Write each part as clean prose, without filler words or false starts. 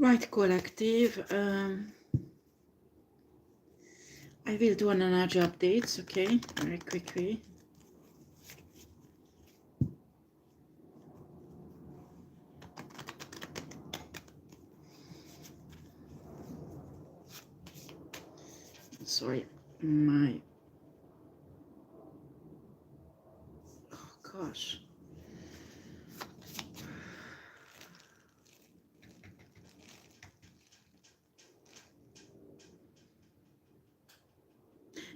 Right, collective. I will do an energy updates, okay, very quickly. Sorry, my, oh gosh.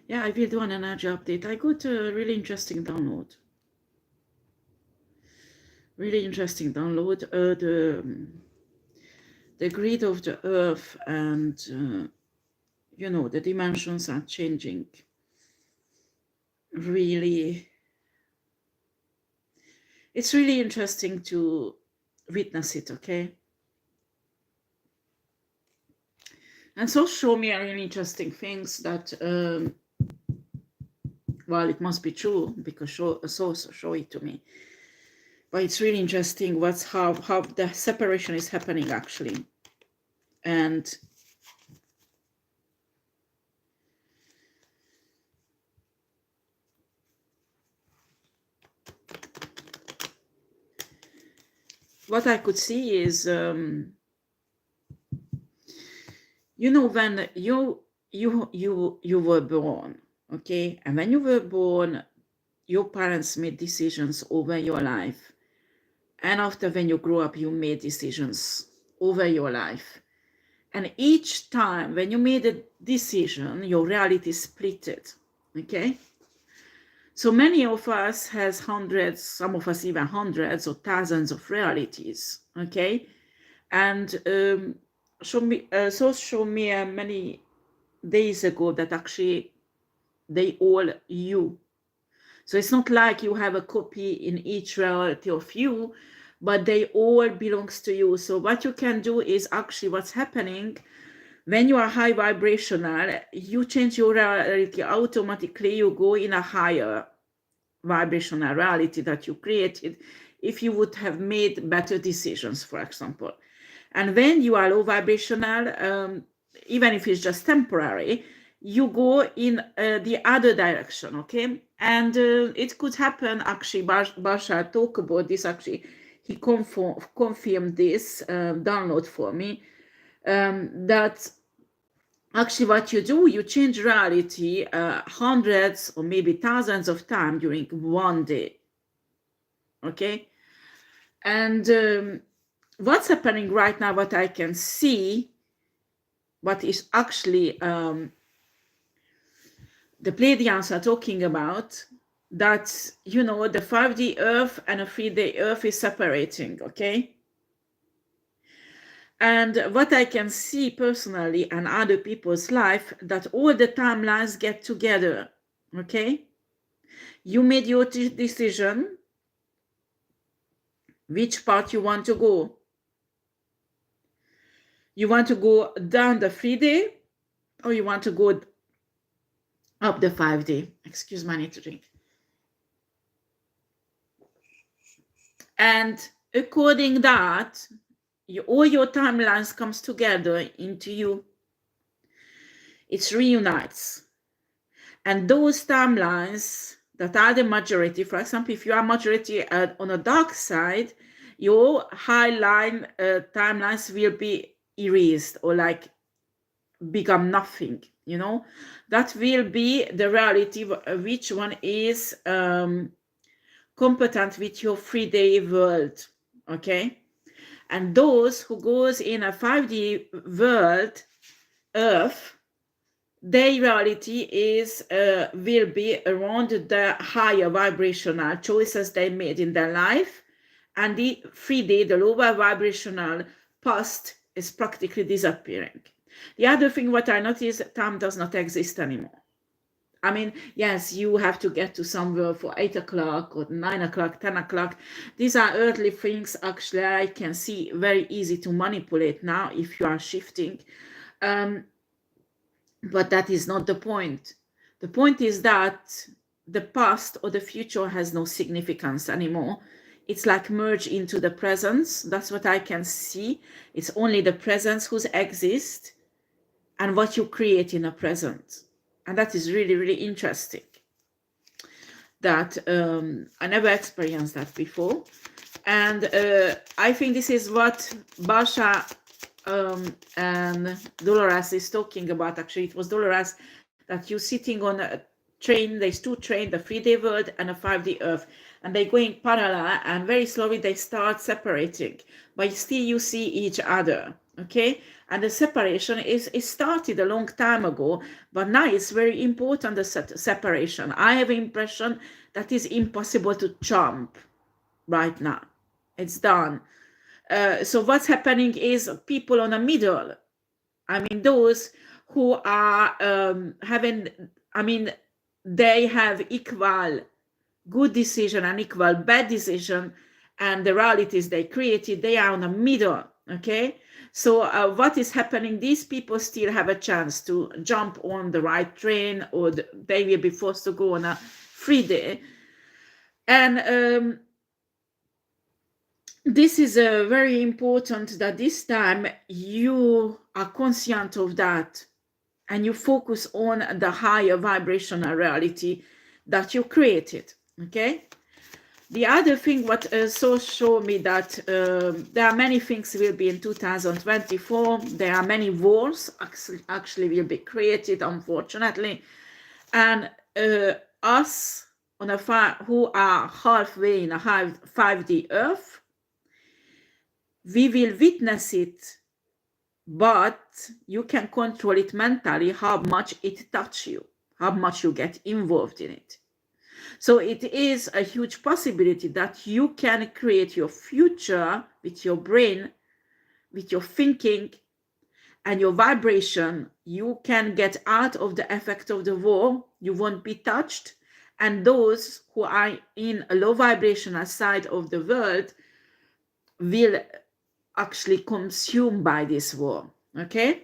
Yeah, I will do an energy update. I got a really interesting download. Really interesting download. The grid of the earth and you know, the dimensions are changing. Really, it's really interesting to witness it, okay? And so show me really interesting things that, well, it must be true because so show it to me. But it's really interesting what's how the separation is happening actually. And what I could see is, you know, when you were born, okay, and when you were born, your parents made decisions over your life, and after when you grew up, you made decisions over your life, and each time when you made a decision, your reality splitted, okay. So many of us has hundreds, some of us even hundreds or thousands of realities, okay? And show me many days ago that actually they all you. So it's not like you have a copy in each reality of you, but they all belongs to you. So what you can do is actually what's happening when you are high vibrational, you change your reality automatically, you go in a higher vibrational reality that you created if you would have made better decisions, for example. And when you are low vibrational, even if it's just temporary, you go in the other direction, okay? And it could happen, actually, Bashar talked about this, actually, he confirmed this download for me, that actually what you do, you change reality hundreds or maybe thousands of times during one day, okay? And what's happening right now, what I can see, what is actually the Pleiadians are talking about, that, you know, the 5D Earth and a 3D Earth is separating, okay? And what I can see personally and other people's life, that all the timelines get together, okay? You made your decision, which part you want to go. You want to go down the 3D or you want to go up the 5D. Excuse me, I need to drink. And according that, all your timelines comes together into you. It reunites. And those timelines that are the majority, for example, if you are majority on a dark side, your high line timelines will be erased or like become nothing, you know. That will be the reality, which one is competent with your 3D world, okay? And those who goes in a 5D world, Earth, their reality is will be around the higher vibrational choices they made in their life, and the 3D, the lower vibrational past, is practically disappearing. The other thing what I noticed, time does not exist anymore. I mean, yes, you have to get to somewhere for 8 o'clock or 9 o'clock, 10 o'clock. These are earthly things, actually, I can see very easy to manipulate now if you are shifting. But that is not the point. The point is that the past or the future has no significance anymore. it's like merge into the presence. That's what I can see. It's only the presence who's exist and what you create in a present. And that is really, really interesting. That I never experienced that before. And I think this is what Basha and Dolores is talking about. Actually, it was Dolores that you're sitting on a train. There's two trains, the 3D world and a 5D earth, and they're going parallel, and very slowly they start separating, but still you see each other. Okay, and the separation is started a long time ago, but now it's very important, the separation. I have impression that is impossible to jump right now. It's done. So what's happening is people on the middle, I mean, those who are having, I mean, they have equal good decision and equal bad decision, and the realities they created, they are on the middle. Okay, so what is happening, these people still have a chance to jump on the right train, or they will be forced to go on a free day. And this is very important, that this time you are conscient of that and you focus on the higher vibrational reality that you created. Okay, the other thing what so showed me that there are many things will be in 2024. There are many wars actually will be created, unfortunately, and us on a who are halfway in a 5D earth, we will witness it, but you can control it mentally, how much it touches you, how much you get involved in it. So it is a huge possibility that you can create your future with your brain, with your thinking and your vibration. You can get out of the effect of the war. You won't be touched. And those who are in a low vibrational side of the world will actually consumed by this war. Okay,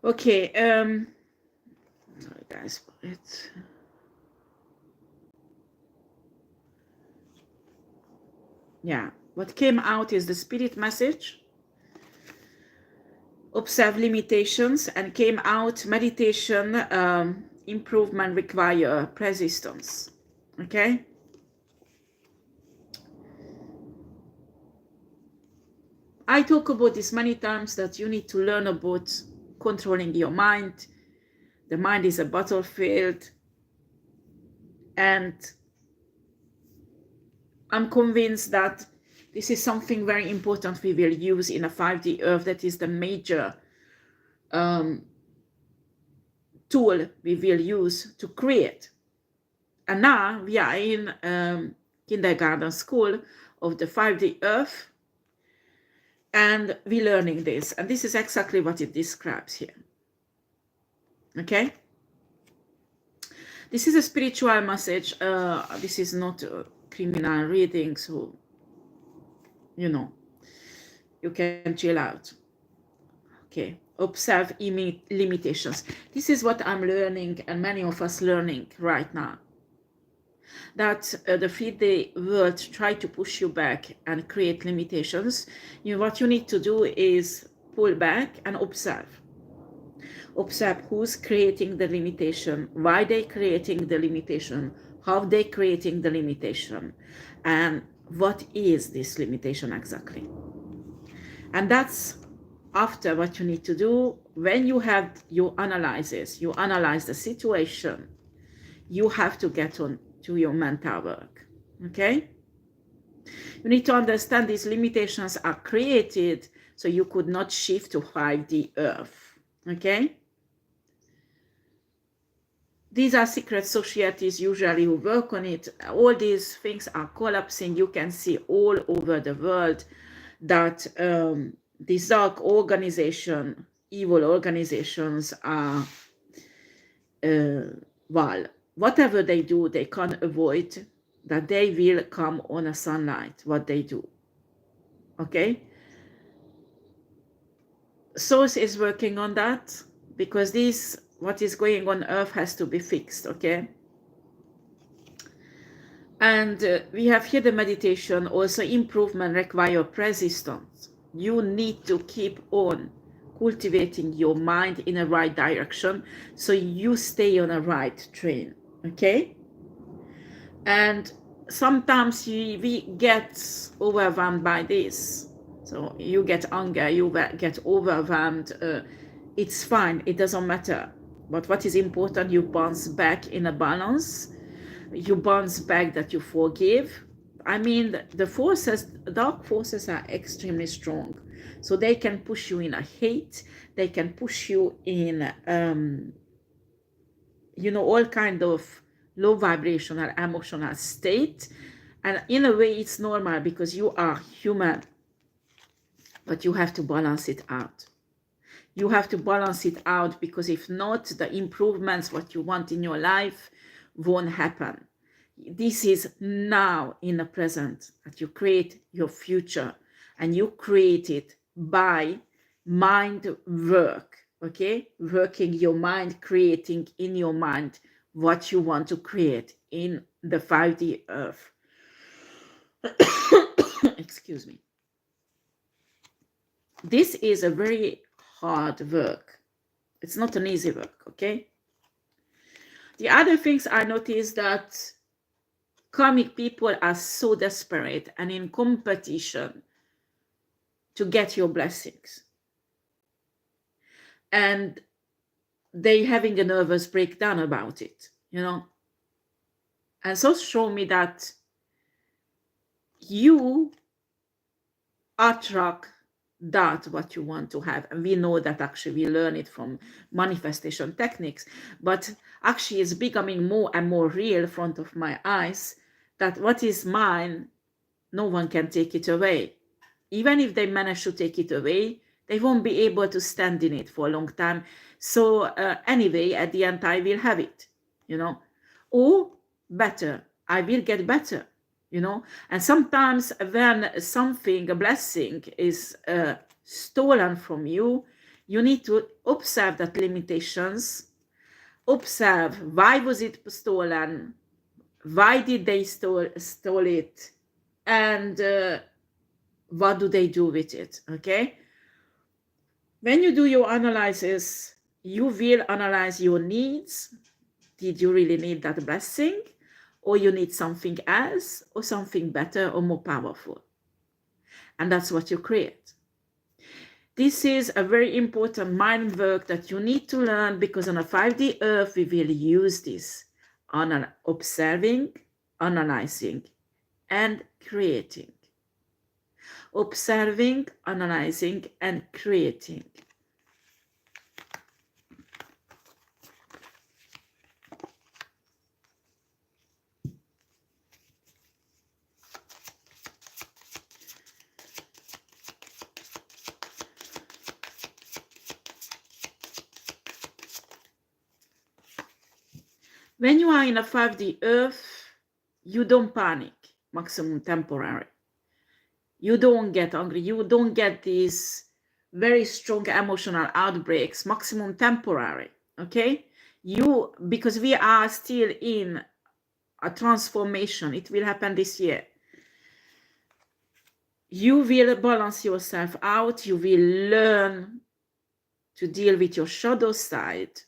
okay, sorry guys, it's yeah, what came out is the spirit message, observe limitations, and came out meditation, improvement require persistence. Okay, I talk about this many times, that you need to learn about controlling your mind. The mind is a battlefield, and I'm convinced that this is something very important we will use in a 5D earth. That is the major tool we will use to create. And now we are in kindergarten school of the 5D earth, and we're learning this. And this is exactly what it describes here. Okay? This is a spiritual message. This is not a criminal reading, so, you know, you can chill out. Okay, observe limitations. This is what I'm learning, and many of us learning right now. That the 3D world try to push you back and create limitations. What you need to do is pull back and observe. Observe who's creating the limitation, why they creating the limitation, how they creating the limitation, and what is this limitation exactly. And that's after what you need to do. When you have your analysis, you analyze the situation, you have to get on to your mental work. Okay, you need to understand these limitations are created so you could not shift to 5D earth. Okay, these are secret societies usually who work on it. All these things are collapsing. You can see all over the world that these dark organization, evil organizations are, well, whatever they do, they can't avoid that they will come on a sunlight, what they do. Okay? Source is working on that, because this, what is going on Earth has to be fixed, okay? And we have here the meditation, also improvement require persistence. You need to keep on cultivating your mind in the right direction so you stay on a right train, okay? And sometimes we get overwhelmed by this. So you get anger, you get overwhelmed. It's fine, it doesn't matter. But what is important, you bounce back in a balance. You bounce back that you forgive. I mean, the forces, dark forces are extremely strong. So they can push you in a hate. They can push you in, all kind of low vibrational emotional state. And in a way, it's normal because you are human. But you have to balance it out. You have to balance it out, because if not, the improvements what you want in your life won't happen. This is now in the present that you create your future, and you create it by mind work, okay? Working your mind, creating in your mind what you want to create in the 5D earth. Excuse me. This is a very hard work. It's not an easy work, okay? The other things I noticed that karmic people are so desperate and in competition to get your blessings. And they having a nervous breakdown about it, And so show me that you attract that what you want to have. And we know that actually we learn it from manifestation techniques, but actually it's becoming more and more real in front of my eyes that what is mine, no one can take it away. Even if they manage to take it away, they won't be able to stand in it for a long time. So anyway, at the end, I will have it, or better, I will get better. And sometimes when something, a blessing is stolen from you, you need to observe that limitations, observe why was it stolen, why did they stole it, and what do they do with it, okay? When you do your analysis, you will analyze your needs. Did you really need that blessing? Or you need something else, or something better or more powerful. And that's what you create. This is a very important mind work that you need to learn, because on a 5D earth, we will use this on observing, analyzing, and creating. Observing, analyzing, and creating. When you are in a 5D earth, you don't panic, maximum temporary. You don't get angry. You don't get these very strong emotional outbreaks, maximum temporary, okay? Because we are still in a transformation. It will happen this year. You will balance yourself out. You will learn to deal with your shadow side,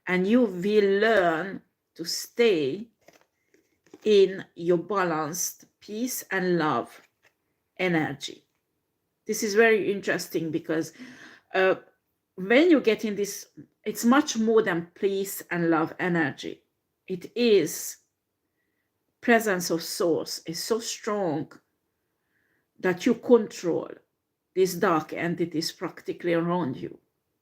and you will learn to stay in your balanced peace and love energy. This is very interesting, because when you get in this, it's much more than peace and love energy. It is presence of source is so strong that you control these dark entities practically around you.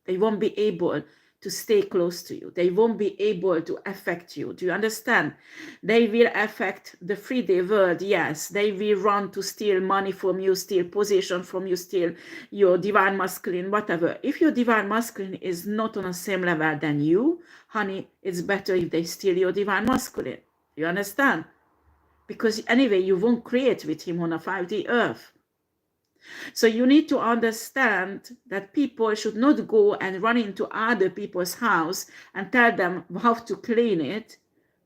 They won't be able to stay close to you. They won't be able to affect you. Do you understand? They will affect the 3D world, yes. They will run to steal money from you, steal position from you, steal your divine masculine, whatever. If your divine masculine is not on the same level than you, honey, it's better if they steal your divine masculine. You understand? Because anyway, you won't create with him on a 5D earth. So you need to understand that people should not go and run into other people's house and tell them how to clean it,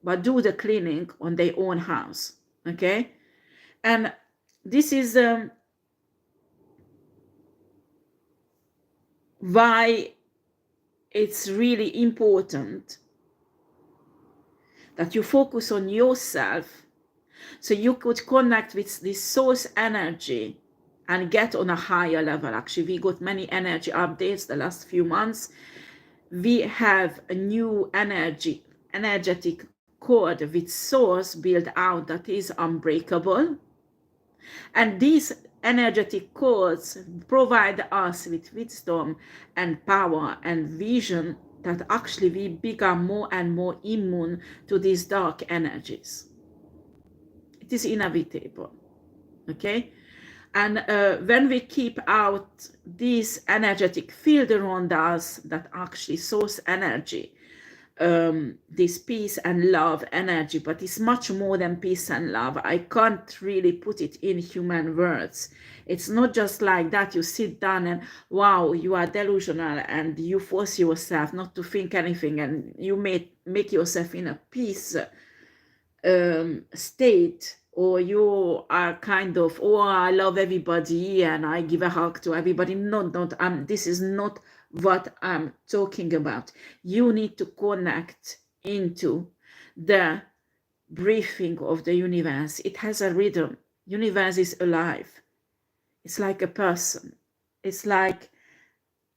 but do the cleaning on their own house. Okay? And this is why it's really important that you focus on yourself so you could connect with this source energy and get on a higher level. Actually, we got many energy updates the last few months. We have a new energetic cord with source built out that is unbreakable. And these energetic cords provide us with wisdom and power and vision that actually we become more and more immune to these dark energies. It is inevitable, okay? And when we keep out this energetic field around us that actually source energy, this peace and love energy, but it's much more than peace and love. I can't really put it in human words. It's not just like that you sit down and wow, you are delusional and you force yourself not to think anything and you make yourself in a peace state, or you are kind of, oh, I love everybody and I give a hug to everybody. No, this is not what I'm talking about. You need to connect into the breathing of the universe. It has a rhythm. Universe is alive. It's like a person. It's like,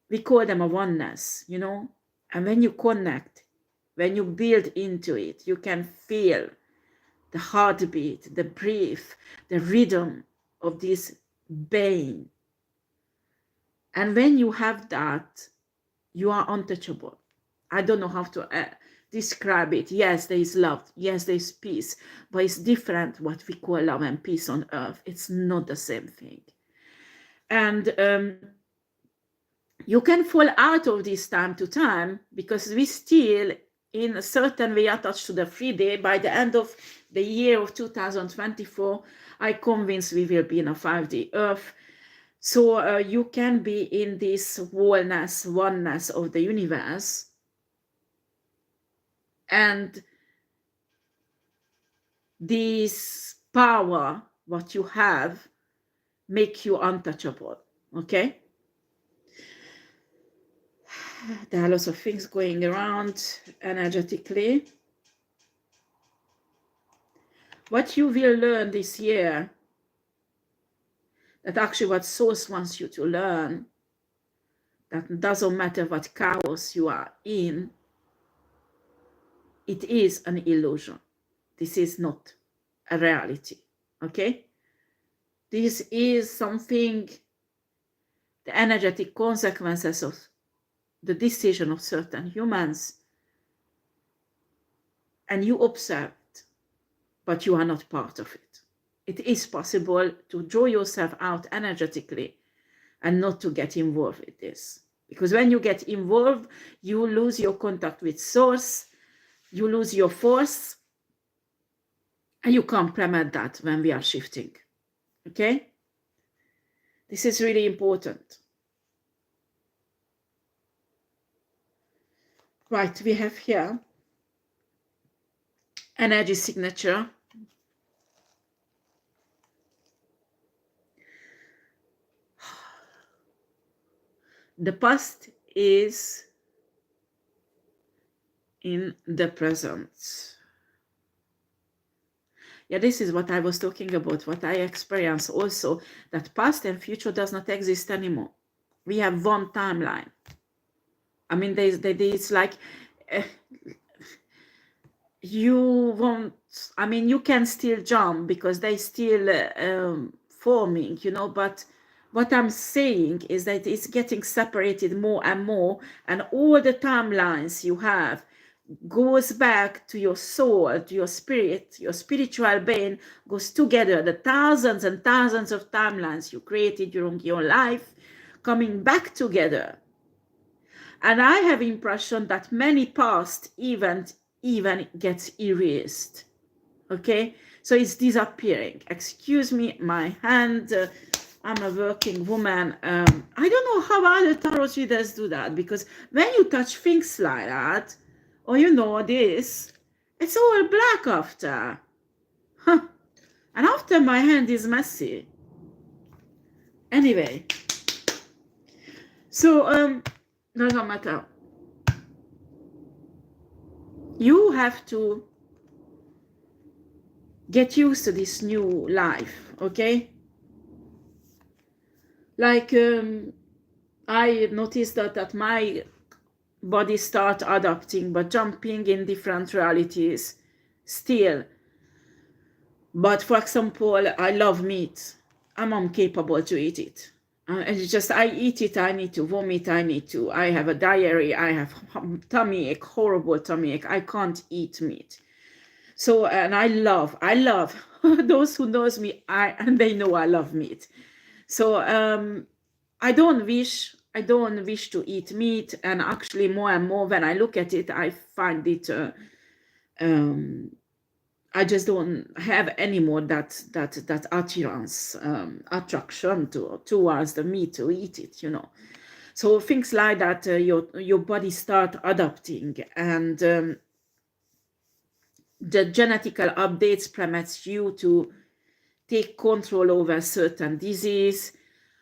we call them a oneness, you know? And when you connect, when you build into it, you can feel the heartbeat, the breath, the rhythm of this being. And when you have that, you are untouchable. I don't know how to describe it. Yes, there is love. Yes, there is peace. But it's different what we call love and peace on earth. It's not the same thing. And you can fall out of this time to time because we still in a certain way attached to the 3D. By the end of the year of 2024, I convinced we will be in a 5D earth. So you can be in this oneness of the universe, and this power what you have make you untouchable. Okay? There are lots of things going around energetically. What you will learn this year, that actually what Source wants you to learn, that doesn't matter what chaos you are in, it is an illusion. This is not a reality, okay? This is something, the energetic consequences of the decision of certain humans, and you observe it, but you are not part of it. It is possible to draw yourself out energetically and not to get involved with this. Because when you get involved, you lose your contact with source, you lose your force, and you can't prevent that when we are shifting. Okay? This is really important. Right, we have here energy signature. The past is in the present. Yeah, this is what I was talking about, what I experience also, that past and future does not exist anymore. We have one timeline. I mean, it's like you won't, I mean, you can still jump because they still forming, you know, but What I'm saying is that it's getting separated more and more, and all the timelines you have goes back to your soul, to your spirit, your spiritual being goes together. The thousands and thousands of timelines you created during your life coming back together. And I have impression that many past events even gets erased. Okay, so it's disappearing. Excuse me, my hand. I'm a working woman. I don't know how other tarot readers do that, because when you touch things like that, or you know this, it's all black after. Huh. And after my hand is messy. Anyway, so doesn't matter. You have to get used to this new life, okay? Like I noticed that my body start adapting, but jumping in different realities still. But for example, I love meat. I'm incapable to eat it. It's just I eat it, I need to vomit, I have a diarrhea, I have tummy ache, horrible tummy ache. I can't eat meat. So, and I love those who knows me, and they know I love meat. So I don't wish to eat meat, and actually more and more when I look at it, I find it I just don't have any more that attirance, attraction towards the meat to eat it, you know. So things like that, your body start adapting, and the genetical updates permits you to take control over certain disease,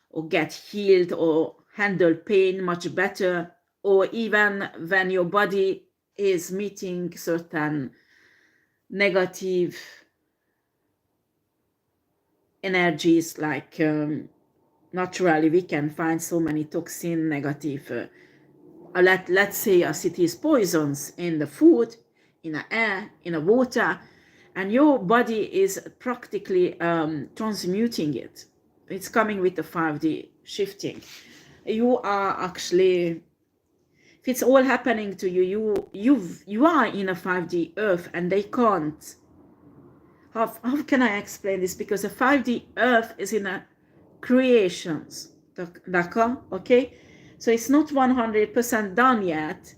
or get healed, or handle pain much better, or even when your body is meeting certain negative energies, like naturally we can find so many toxin negative let's say as it is poisons in the food, in the air, in the water, and your body is practically transmuting it. It's coming with the 5D shifting. You are actually, if it's all happening to you, you are in a 5D earth, and they can't. How can I explain this? Because the 5D earth is in a creations, d'accord? Okay, so it's not 100% done yet.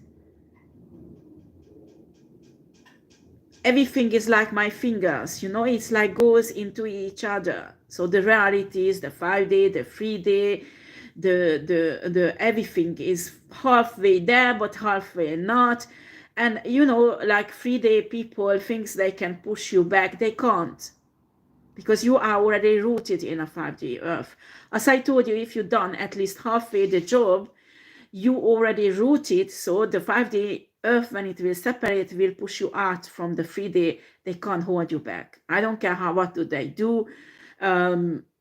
Everything is like my fingers, you know, it's like goes into each other. So the reality is the 5D, the 3D, the everything is halfway there but halfway not. And you know, like 3D people thinks they can push you back. They can't, because you are already rooted in a 5D earth. As I told you, if you've done at least halfway the job, you already rooted. So the 5D earth, when it will separate, will push you out from the 3D. They can't hold you back. I don't care what do they do.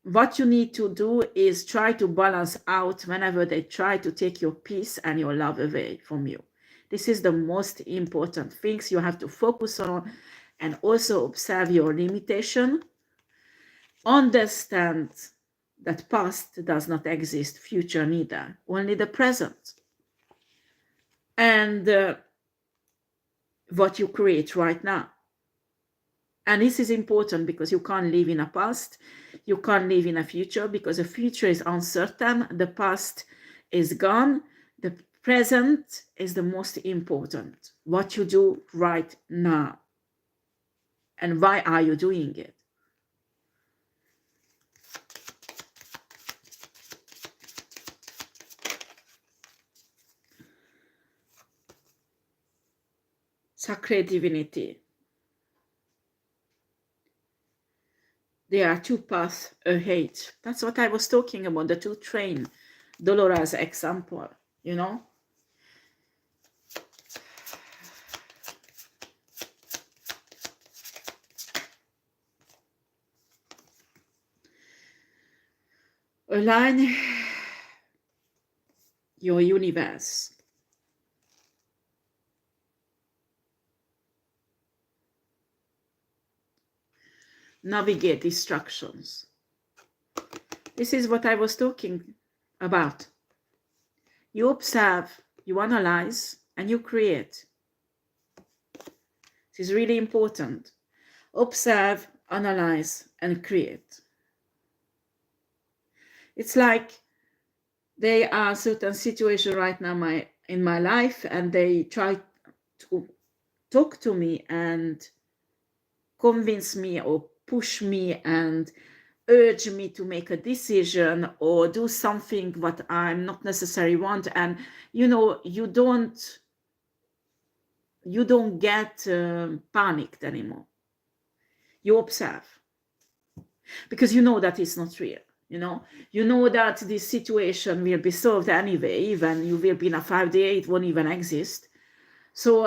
What you need to do is try to balance out whenever they try to take your peace and your love away from you. This is the most important things you have to focus on, and also observe your limitation. Understand that past does not exist, future neither, only the present. And what you create right now. And this is important because you can't live in a past, you can't live in a future, because the future is uncertain, the past is gone, the present is the most important. What you do right now. And why are you doing it? Sacred divinity. There are two paths ahead. That's what I was talking about, the two train. Dolores example, you know. Align your universe. Navigate distractions. This is what I was talking about. You observe, you analyze, and you create. This is really important. Observe, analyze, and create. It's like there are certain situations right now in my life, and they try to talk to me and convince me or push me and urge me to make a decision or do something what I'm not necessarily want. And you know, you don't get panicked anymore. You observe, because you know that it's not real. You know that this situation will be solved anyway. Even you will be in a 5D, it won't even exist. So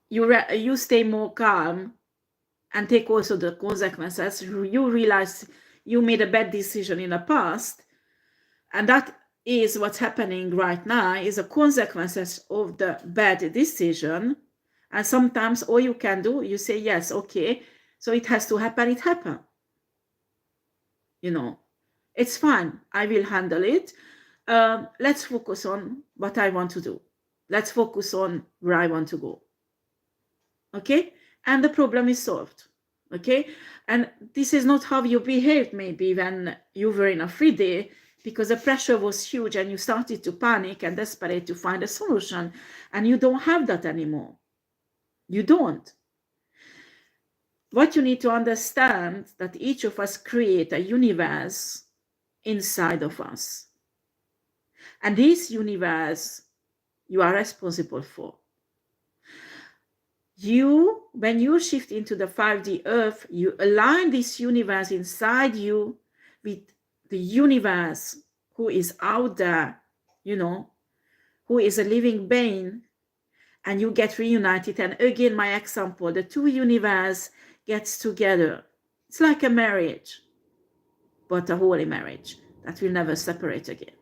you stay more calm and take also the consequences. You realize you made a bad decision in the past, and that is what's happening right now, is the consequences of the bad decision. And sometimes all you can do, you say, yes, okay, so it has to happen, it happened. It's fine, I will handle it. Let's focus on what I want to do. Let's focus on where I want to go. Okay? And the problem is solved. Okay? And this is not how you behaved maybe when you were in a 3D, because the pressure was huge and you started to panic and desperate to find a solution, and you don't have that anymore. You don't. What you need to understand, that each of us create a universe inside of us. And this universe you are responsible for. When you shift into the 5D earth, you align this universe inside you with the universe who is out there, who is a living being, and you get reunited. And again, my example, the two universe gets together. It's like a marriage, but a holy marriage that will never separate again.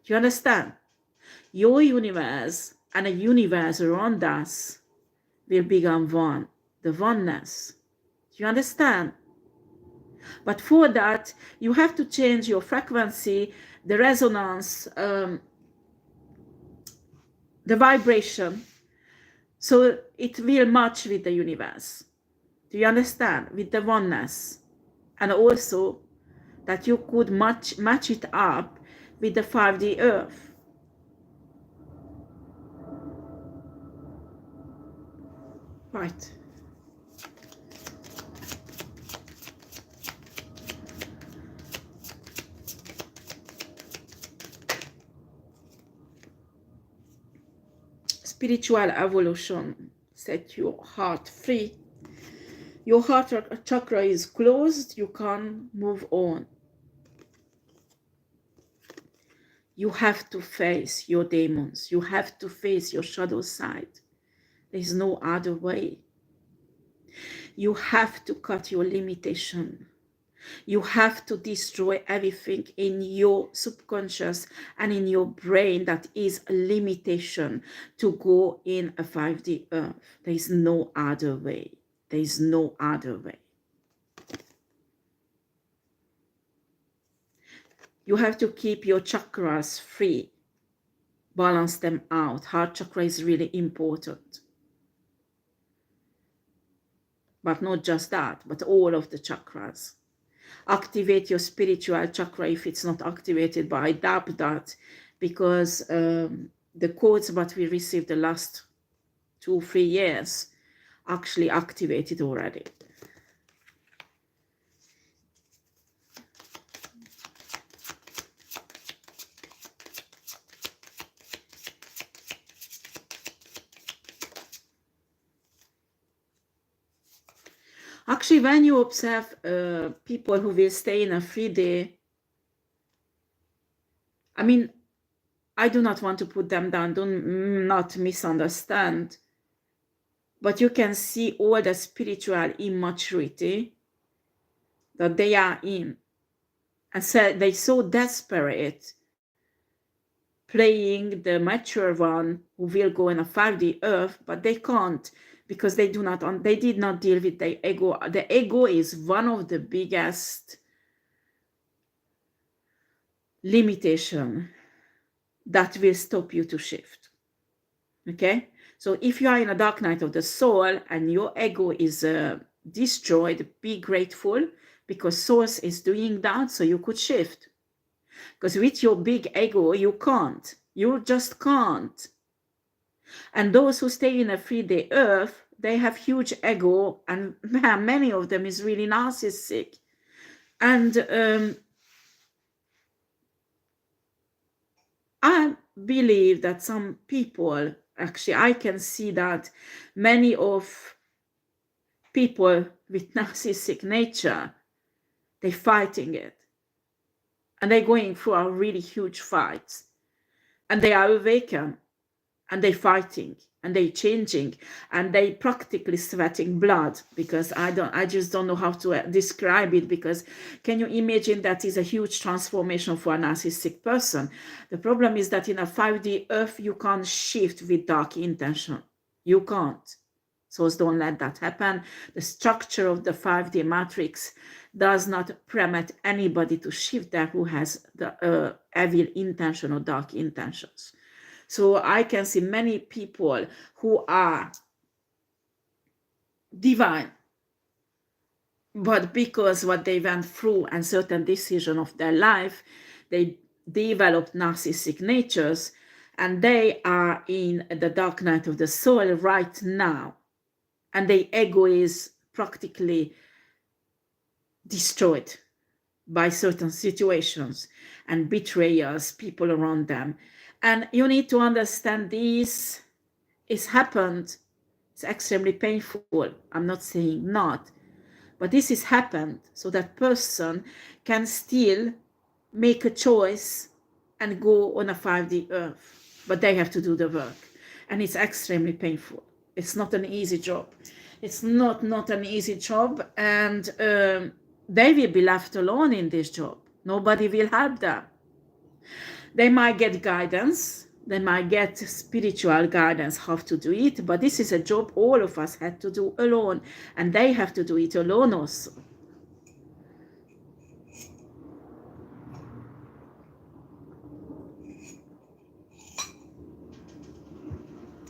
Do you understand? Your universe and a universe around us will become one, the oneness. Do you understand? But for that, you have to change your frequency, the resonance, the vibration, so it will match with the universe. Do you understand? With the oneness. And also that you could match it up with the 5D earth. Right. Spiritual evolution. Set your heart free. Your heart chakra is closed. You can't move on. You have to face your demons. You have to face your shadow side. There is no other way. You have to cut your limitation. You have to destroy everything in your subconscious and in your brain that is a limitation to go in a 5D earth. There is no other way. There is no other way. You have to keep your chakras free. Balance them out. Heart chakra is really important. But not just that, but all of the chakras. Activate your spiritual chakra if it's not activated, but I doubt that, because the codes that we received the last 2-3 years actually activated already. Actually, when you observe people who will stay in a 3D, I mean, I do not want to put them down, do not misunderstand, but you can see all the spiritual immaturity that they are in. And so they're so desperate playing the mature one who will go in a 5D earth, but they can't, because they did not deal with the ego. The ego is one of the biggest limitation that will stop you to shift. Okay, so if you are in a dark night of the soul and your ego is destroyed, be grateful, because source is doing that so you could shift. Because with your big ego you can't, you just can't. And those who stay in a 3D earth, they have huge ego, and many of them is really narcissistic. And I believe that some people, actually I can see that many of people with narcissistic nature, they're fighting it. And they're going through a really huge fights. And they are awakened. And they're fighting. And they're changing. And they practically sweating blood. Because I just don't know how to describe it. Because can you imagine that is a huge transformation for a narcissistic person? The problem is that in a 5D earth, you can't shift with dark intention. You can't. So don't let that happen. The structure of the 5D matrix does not permit anybody to shift there who has the evil intention or dark intentions. So I can see many people who are divine, but because what they went through and certain decision of their life, they developed narcissistic natures, and they are in the dark night of the soul right now. And their ego is practically destroyed by certain situations and betrayers, people around them. And you need to understand this is happened. It's extremely painful. I'm not saying not, but this has happened so that person can still make a choice and go on a 5D earth. But they have to do the work. And it's extremely painful. It's not an easy job. It's not an easy job. And they will be left alone in this job. Nobody will help them. They might get guidance. They might get spiritual guidance how to do it. But this is a job all of us had to do alone. And they have to do it alone also.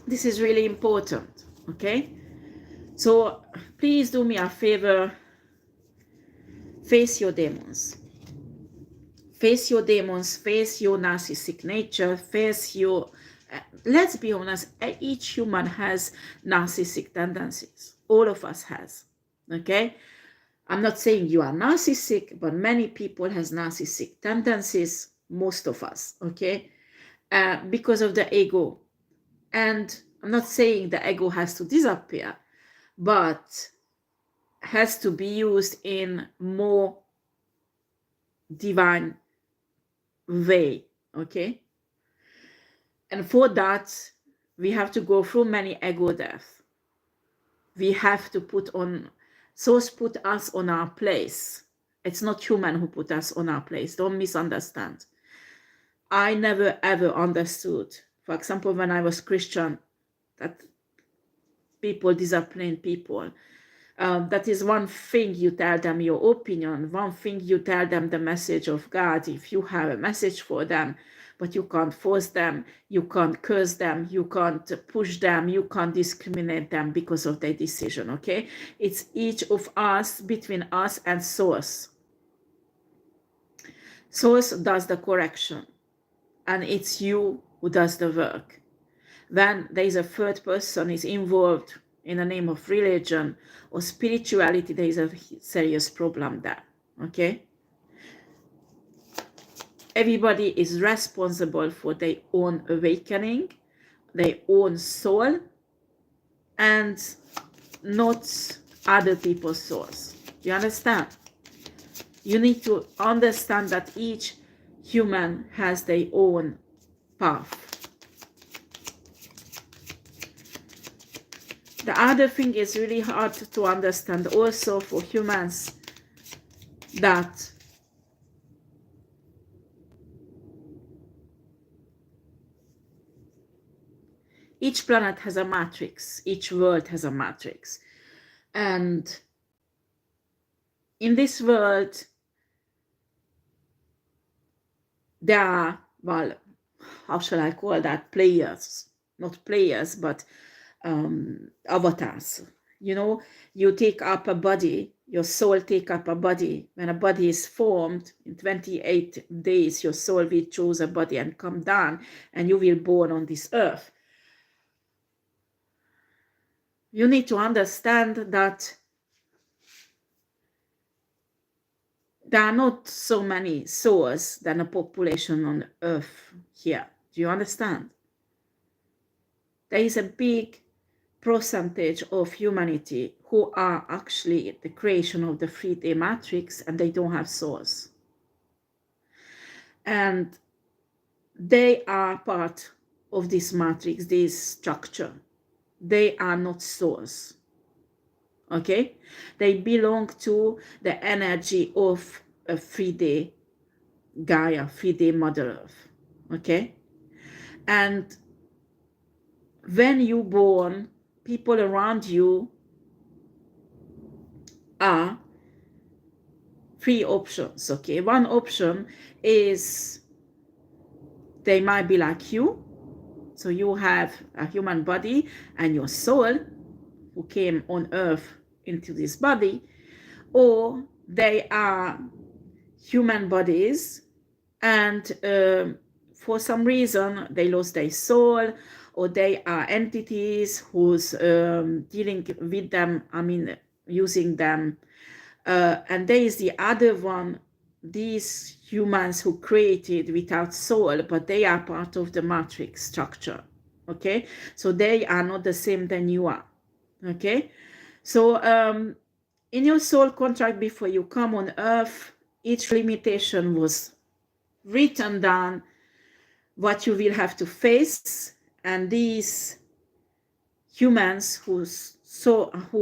This is really important, okay? So please do me a favor, face your demons. Face your demons, face your narcissistic nature, face your, let's be honest, each human has narcissistic tendencies. All of us has, okay? I'm not saying you are narcissistic, but many people has narcissistic tendencies, most of us, okay? Because of the ego. And I'm not saying the ego has to disappear, but has to be used in more divine way, okay? And for that, we have to go through many ego deaths. We have to put us on our place. It's not human who put us on our place. Don't misunderstand. I never ever understood, for example, when I was Christian, that people discipline people. That is one thing you tell them your opinion, one thing you tell them the message of God, if you have a message for them, but you can't force them, you can't curse them, you can't push them, you can't discriminate them because of their decision, okay? It's each of us, between us and Source. Source does the correction, and it's you who does the work. When there is a third person is involved in the name of religion or spirituality, there is a serious problem there, okay? Everybody is responsible for their own awakening, their own soul, and not other people's souls. You understand? You need to understand that each human has their own path. The other thing is really hard to understand also for humans, that Each planet has a matrix. Each world has a matrix. And in this world, there are, well, how shall I call that? Players. Not players, but avatars. You know, you take up a body, your soul take up a body. When a body is formed, in 28 days, your soul will choose a body and come down, and you will born on this earth. You need to understand that there are not so many souls than a population on earth here. Do you understand? There is a big percentage of humanity who are actually the creation of the 3D matrix, and they don't have souls. And they are part of this matrix, this structure. They are not souls. Okay? They belong to the energy of a 3D Gaia, 3D Mother Earth. Okay? And when you born, people around you are three options. Okay? One option is they might be like you. So you have a human body and your soul who came on earth into this body, or they are human bodies and for some reason they lost their soul, or they are entities who's dealing with them, I mean using them, and there is the other one, these humans who created without soul, but they are part of the matrix structure. Okay, so they are not the same than you are. Okay, so in your soul contract before you come on earth, each limitation was written down, what you will have to face, and these humans who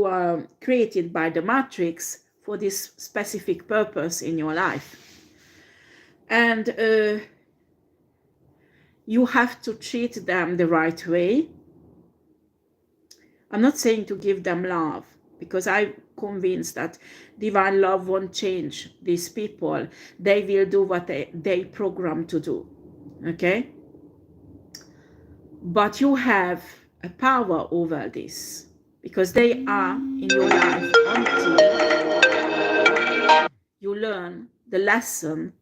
are created by the matrix for this specific purpose in your life. And you have to treat them the right way. I'm not saying to give them love, because I'm convinced that divine love won't change these people. They will do what they program to do. Okay? But you have a power over this, because they are in your life until you learn the lesson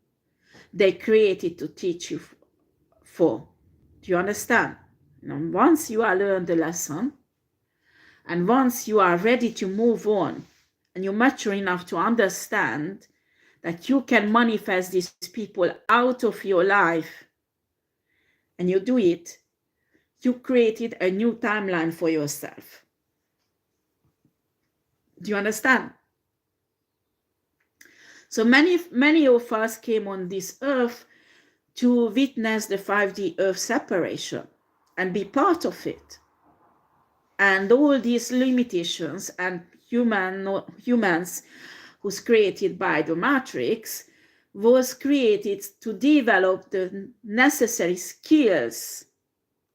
they created to teach you for. Do you understand? And once you are learned the lesson, and once you are ready to move on, and you're mature enough to understand that you can manifest these people out of your life, and you do it, you created a new timeline for yourself. Do you understand? So many of us came on this earth to witness the 5D earth separation and be part of it. And all these limitations and humans who's created by the matrix was created to develop the necessary skills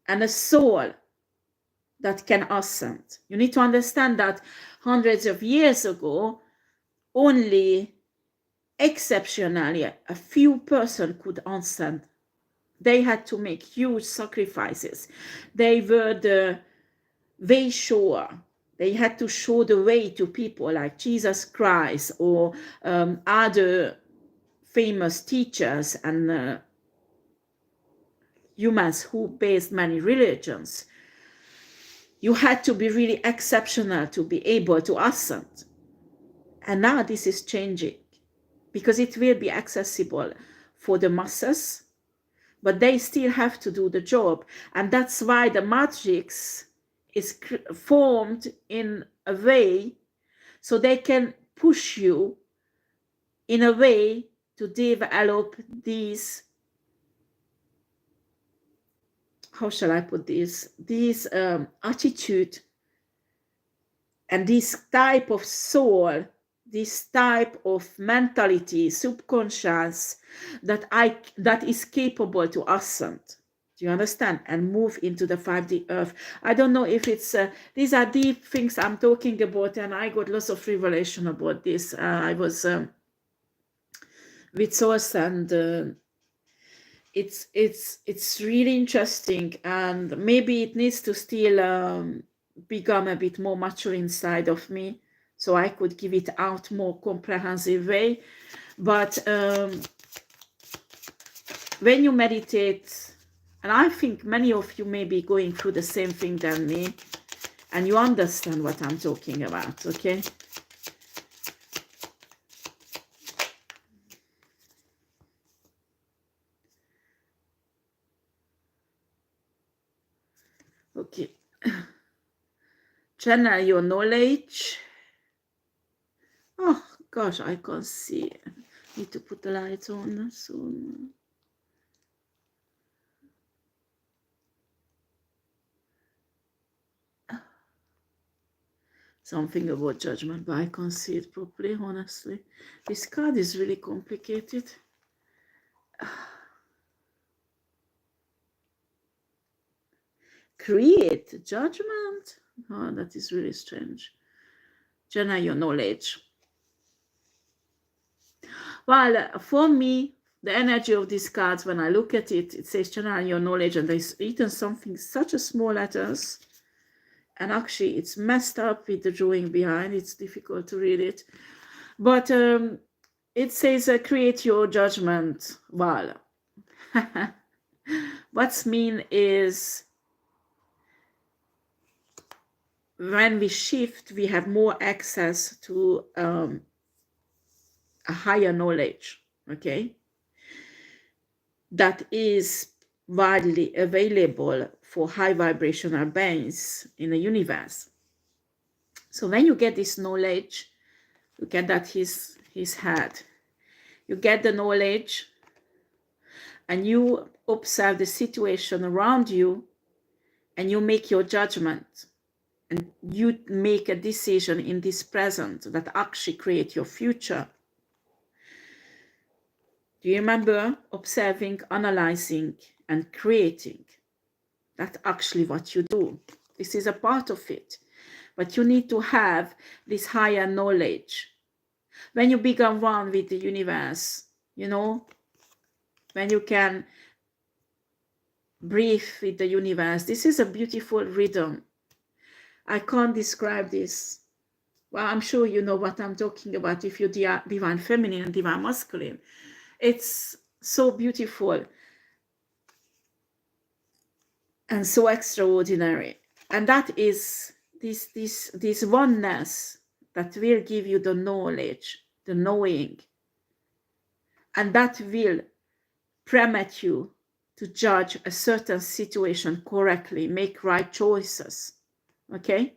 and a soul that can ascend. You need to understand that hundreds of years ago, only exceptionally a few persons could ascend. They had to make huge sacrifices. They were the way shower. They had to show the way to people like Jesus Christ or other famous teachers and humans who based many religions. You had to be really exceptional to be able to ascend. And now this is changing, because it will be accessible for the masses, but they still have to do the job. And that's why the matrix is formed in a way so they can push you in a way to develop these, how shall I put this, these attitude and this type of soul, this type of mentality, subconscious, that is capable to ascend. Do you understand? And move into the 5D earth. I don't know if it's, these are deep things I'm talking about, and I got lots of revelation about this. I was with Source, and it's really interesting, and maybe it needs to still become a bit more mature inside of me, so I could give it out more comprehensive way. But when you meditate, and I think many of you may be going through the same thing than me, and you understand what I'm talking about, okay? Okay. Channel your knowledge. Oh gosh, I can't see. Need to put the lights on soon. Something about judgment, but I can't see it properly, honestly. This card is really complicated. Create judgment? Oh, that is really strange. Channel your knowledge. Well, for me, the energy of these cards, when I look at it, it says channel your knowledge, and there's written something, such a small letters, and actually it's messed up with the drawing behind. It's difficult to read it, but it says create your judgment. Well, what's mean is when we shift, we have more access to a higher knowledge, okay, that is widely available for high vibrational beings in the universe. So when you get this knowledge, look at that, his head, you get the knowledge and you observe the situation around you, and you make your judgment, and you make a decision in this present that actually create your future. Do you remember observing, analyzing, and creating? That's actually what you do. This is a part of it. But you need to have this higher knowledge. When you become one with the universe, you know, when you can breathe with the universe, this is a beautiful rhythm. I can't describe this. Well, I'm sure you know what I'm talking about if you're divine feminine and divine masculine. It's so beautiful and so extraordinary. And that is this oneness that will give you the knowledge, the knowing, and that will permit you to judge a certain situation correctly, make right choices, okay?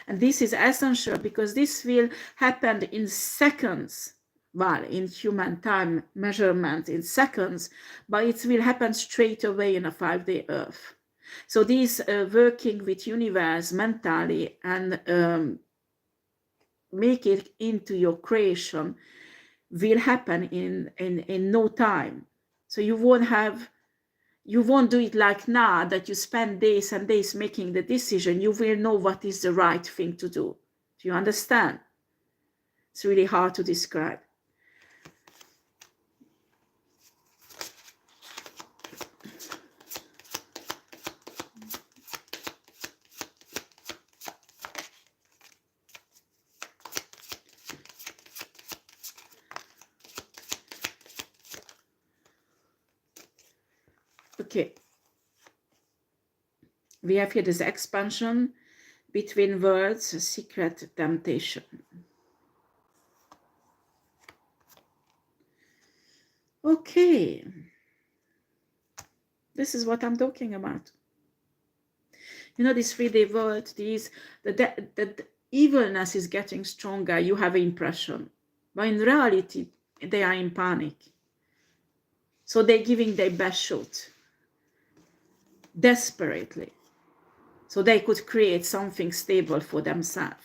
And this is essential because this will happen in seconds. Well, in human time measurement in seconds, but it will happen straight away in a 5D earth. So this working with universe mentally and make it into your creation will happen in no time. So you won't do it like now that you spend days and days making the decision. You will know what is the right thing to do. Do you understand? It's really hard to describe. Okay. We have here this expansion between worlds, secret temptation. Okay. This is what I'm talking about. You know, this 3D world, the evilness is getting stronger. You have an impression. But in reality, they are in panic. So they're giving their best shot. Desperately. So they could create something stable for themselves.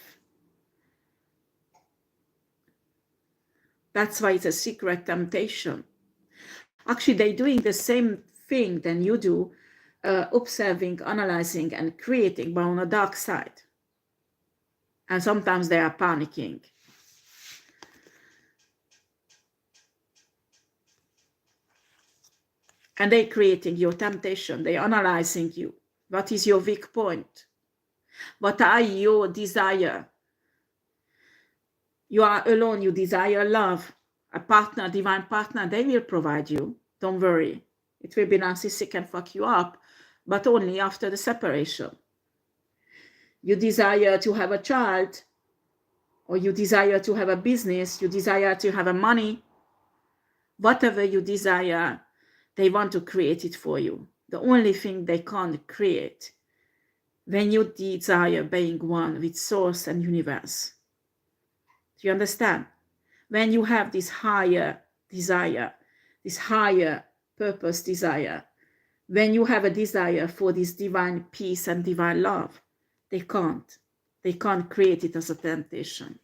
That's why it's a secret temptation. Actually, they're doing the same thing than you do observing, analyzing, and creating, but on a dark side. And sometimes they are panicking. And they're creating your temptation. They're analyzing you. What is your weak point? What are your desire? You are alone. You desire love. A partner, divine partner, they will provide you. Don't worry. It will be narcissistic and fuck you up, but only after the separation. You desire to have a child, or you desire to have a business, you desire to have a money. Whatever you desire, they want to create it for you. The only thing they can't create when you desire being one with source and universe. Do you understand? When you have this higher desire, this higher purpose desire, when you have a desire for this divine peace and divine love, they can't create it as a temptation.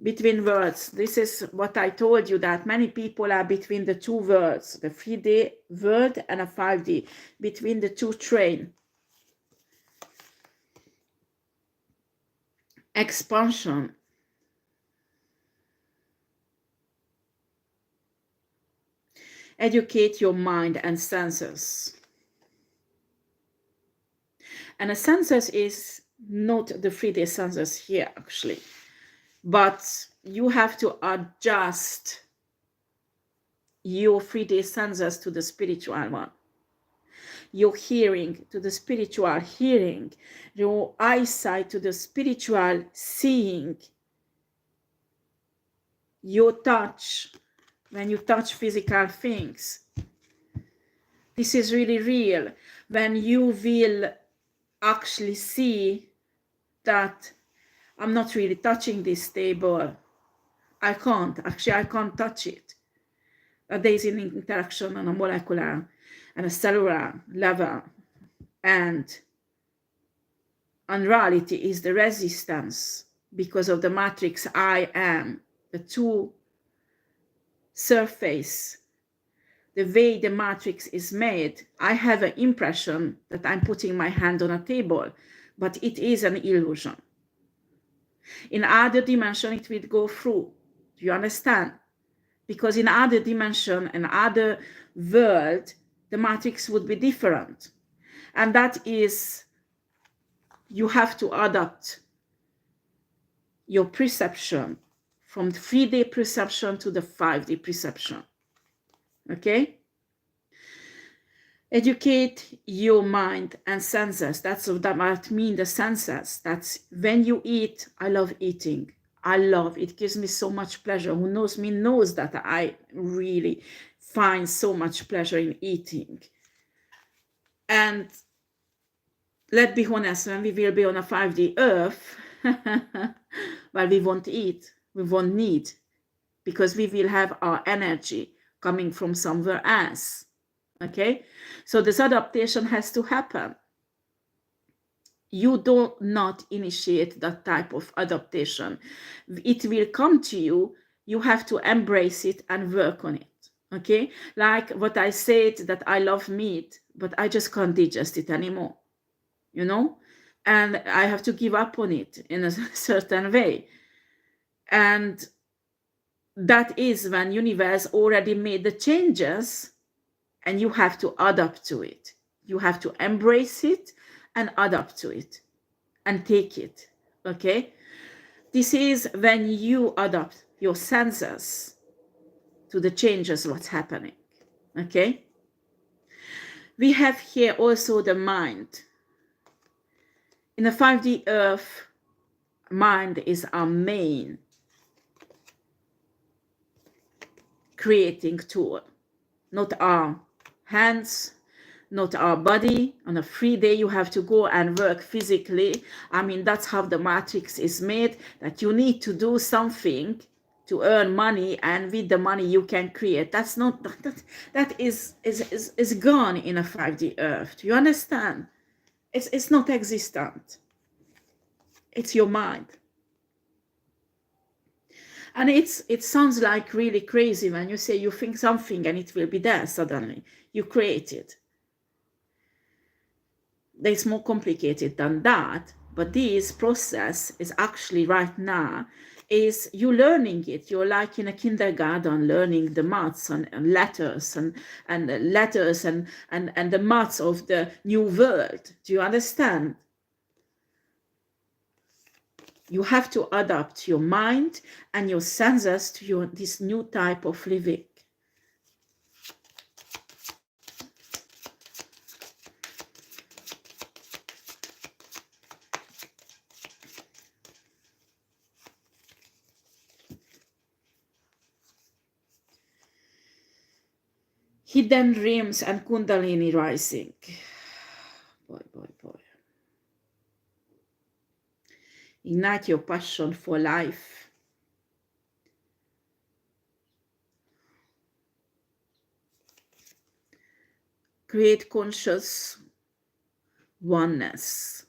Between worlds, this is what I told you, that many people are between the two worlds, the 3D world and a 5D, between the two train. Expansion. Educate your mind and senses. And a senses is not the 3D senses here, actually. But you have to adjust your 3D senses to the spiritual one. Your hearing to the spiritual hearing. Your eyesight to the spiritual seeing. Your touch, when you touch physical things. This is really real. When you will actually see that I'm not really touching this table. I can't touch it. There is an interaction on a molecular and a cellular level. And unreality is the resistance because of the matrix I am, the two surface, the way the matrix is made. I have an impression that I'm putting my hand on a table, but it is an illusion. In other dimension, it will go through. Do you understand? Because in other dimension and other world, the matrix would be different. And that is, you have to adapt your perception from 3D perception to the 5D perception. Okay? Educate your mind and senses. That's what that means, the senses. That's when you eat. I love eating. I love it. Gives me so much pleasure. Who knows me knows that I really find so much pleasure in eating. And let's be honest, when we will be on a 5D earth, well, we won't eat. We won't need, because we will have our energy coming from somewhere else. Okay, so this adaptation has to happen. You do not initiate that type of adaptation. It will come to you. You have to embrace it and work on it. Okay, like what I said, that I love meat, but I just can't digest it anymore. You know, and I have to give up on it in a certain way. And that is when universe already made the changes. And you have to adapt to it. You have to embrace it and adapt to it and take it. Okay? This is when you adapt your senses to the changes what's happening. Okay? We have here also the mind. In the 5D earth, mind is our main creating tool, not our hands, not our body. On a 3D, you have to go and work physically. I mean, that's how the matrix is made, that you need to do something to earn money, and with the money you can create. That's not, that is gone in a 5D earth. Do you understand? It's not existent. It's your mind. And it sounds like really crazy when you say you think something and it will be there suddenly. You create it. It's more complicated than that, but this process is actually right now is you learning it. You're like in a kindergarten learning the maths and letters and letters and the maths of the new world. Do you understand? You have to adapt your mind and your senses to this new type of living. Hidden dreams and Kundalini rising. Boy, boy, boy. Ignite your passion for life. Create conscious oneness,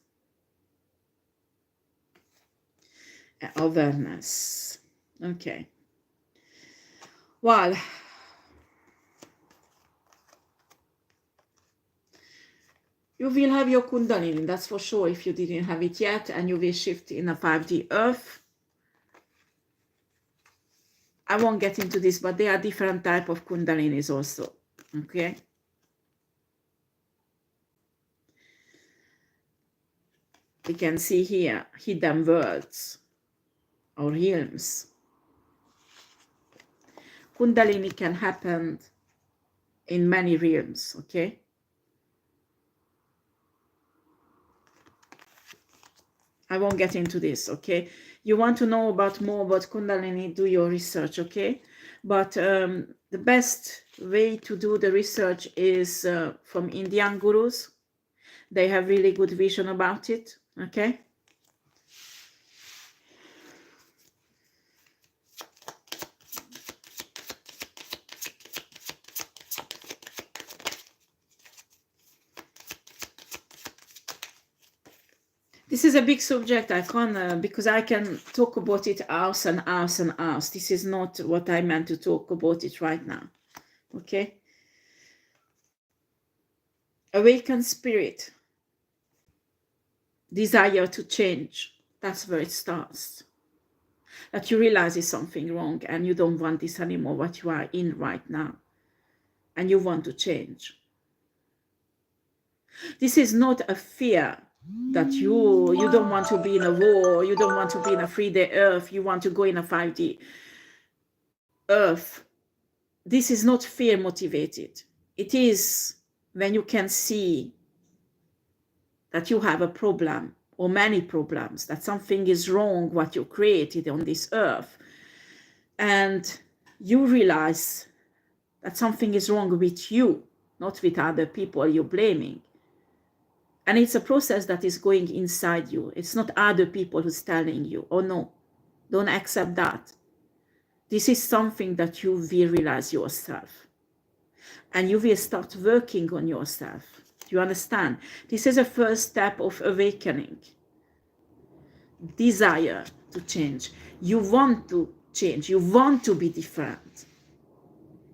awareness. Okay. Well, you will have your Kundalini, that's for sure, if you didn't have it yet, and you will shift in a 5D earth. I won't get into this, but there are different type of Kundalinis also, okay? We can see here hidden worlds or realms. Kundalini can happen in many realms, okay? I won't get into this, okay? You want to know more about Kundalini, do your research, okay? But the best way to do the research is from Indian gurus. They have really good vision about it, okay? This is a big subject. I can't, because I can talk about it hours and hours and hours. This is not what I meant to talk about it right now, okay? Awakened spirit, desire to change. That's where it starts. That you realize is something wrong and you don't want this anymore, what you are in right now. And you want to change. This is not a fear that you don't want to be in a war, you don't want to be in a 3D earth, you want to go in a 5D earth. This is not fear motivated. It is when you can see that you have a problem or many problems, that something is wrong what you created on this earth, and you realize that something is wrong with you, not with other people you're blaming. And it's a process that is going inside you. It's not other people who's telling you, oh no, don't accept that. This is something that you will realize yourself. And you will start working on yourself. Do you understand? This is a first step of awakening. Desire to change. You want to change. You want to be different.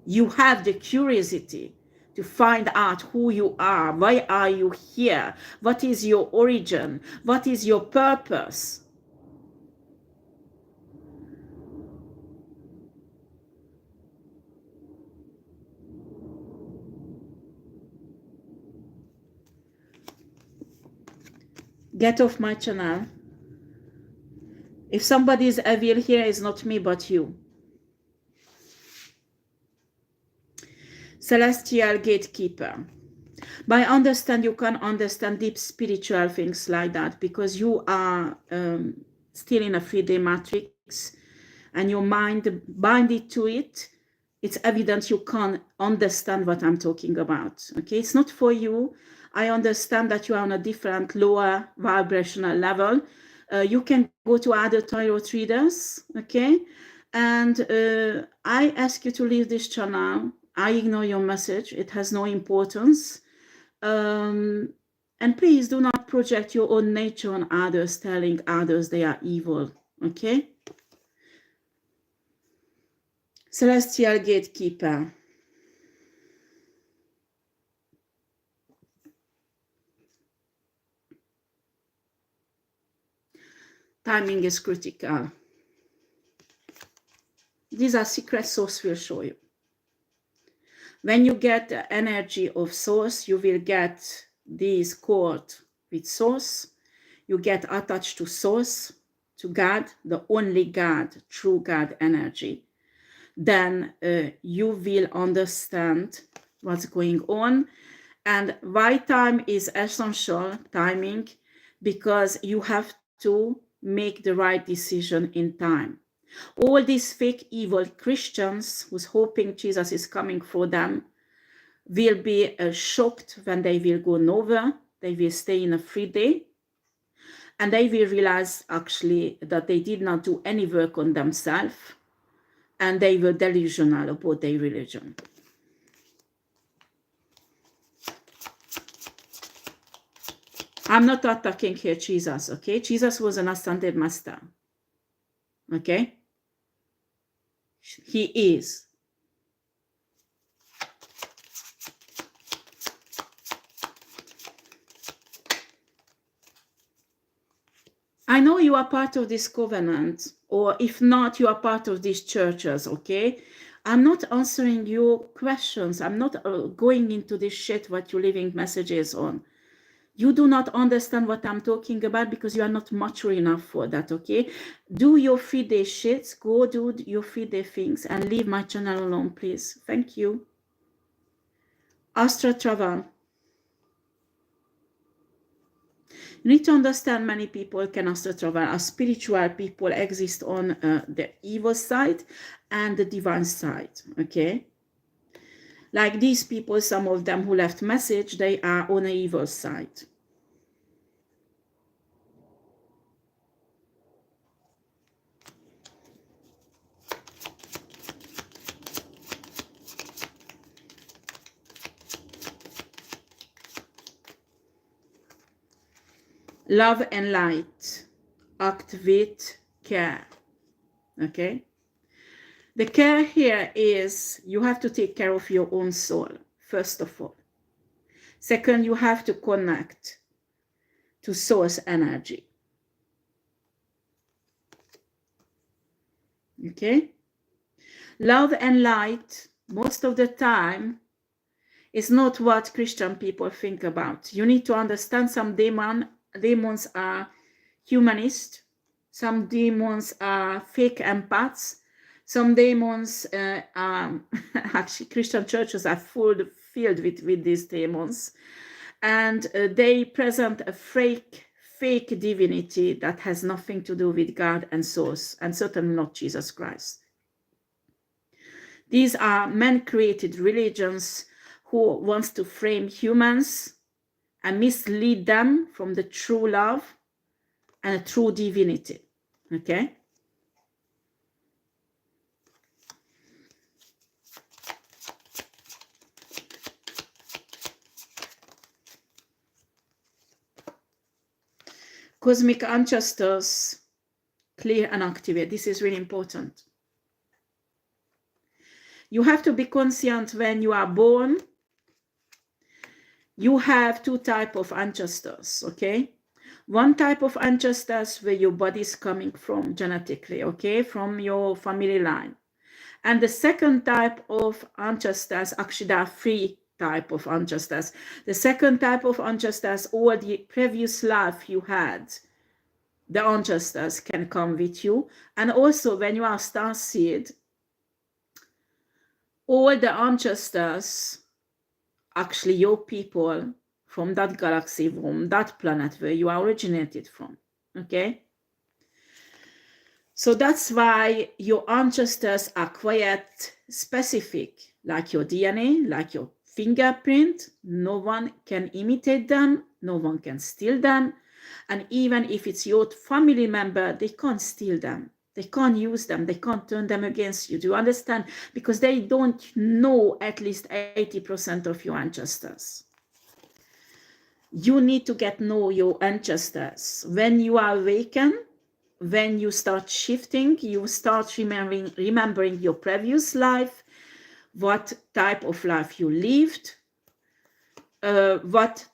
You have the curiosity to find out who you are. Why are you here? What is your origin? What is your purpose? Get off my channel. If somebody is evil here, it's not me but you. Celestial gatekeeper. By understand, you can understand deep spiritual things like that, because you are still in a 3D matrix and your mind binded to it. It's evident you can't understand what I'm talking about, okay? It's not for you. I understand that you are on a different lower vibrational level. You can go to other tarot readers, okay? And I ask you to leave this channel. I ignore your message. It has no importance. And please do not project your own nature on others, telling others they are evil, okay? Celestial gatekeeper. Timing is critical. These are secret source will show you. When you get the energy of source, you will get this cord with source. You get attached to source, to God, the only God, true God energy. Then you will understand what's going on. And why time is essential, timing, because you have to make the right decision in time. All these fake evil Christians who's hoping Jesus is coming for them will be shocked when they will go nowhere. They will stay in a free day. And they will realize actually that they did not do any work on themselves and they were delusional about their religion. I'm not attacking here Jesus, okay? Jesus was an ascended master, okay? He is. I know you are part of this covenant, or if not, you are part of these churches, okay? I'm not answering your questions. I'm not going into this shit what you're leaving messages on. You do not understand what I'm talking about because you are not mature enough for that, okay? Do your 3-day shits, go do your 3-day things and leave my channel alone, please. Thank you. Astral travel. You need to understand many people can astral travel. As spiritual people exist on the evil side and the divine side, okay? Like these people, some of them who left message, they are on the evil side. Love and light. Act with care. Okay? The care here is you have to take care of your own soul, first of all. Second, you have to connect to source energy. Okay? Love and light, most of the time, is not what Christian people think about. You need to understand some demons are humanist, some demons are fake empaths, some demons actually Christian churches are filled with these demons, and they present a fake divinity that has nothing to do with God and source, and certainly not Jesus Christ. These are man-created religions who wants to frame humans and mislead them from the true love and a true divinity, okay? Cosmic ancestors, clear and activate. This is really important. You have to be conscient when you are born. You have 2 types of ancestors, okay? One type of ancestors where your body is coming from genetically, okay? From your family line. And the second type of ancestors, actually there are 3 types of ancestors. The second type of ancestors, all the previous life you had, the ancestors can come with you. And also when you are starseed, all the ancestors, actually your people from that galaxy, from that planet where you are originated from, okay? So that's why your ancestors are quite specific, like your DNA, like your fingerprint. No one can imitate them, no one can steal them. And even if it's your family member, they can't steal them. They can't use them. They can't turn them against you. Do you understand? Because they don't know at least 80% of your ancestors. You need to get know your ancestors. When you are awakened, when you start shifting, you start remembering your previous life, what type of life you lived, what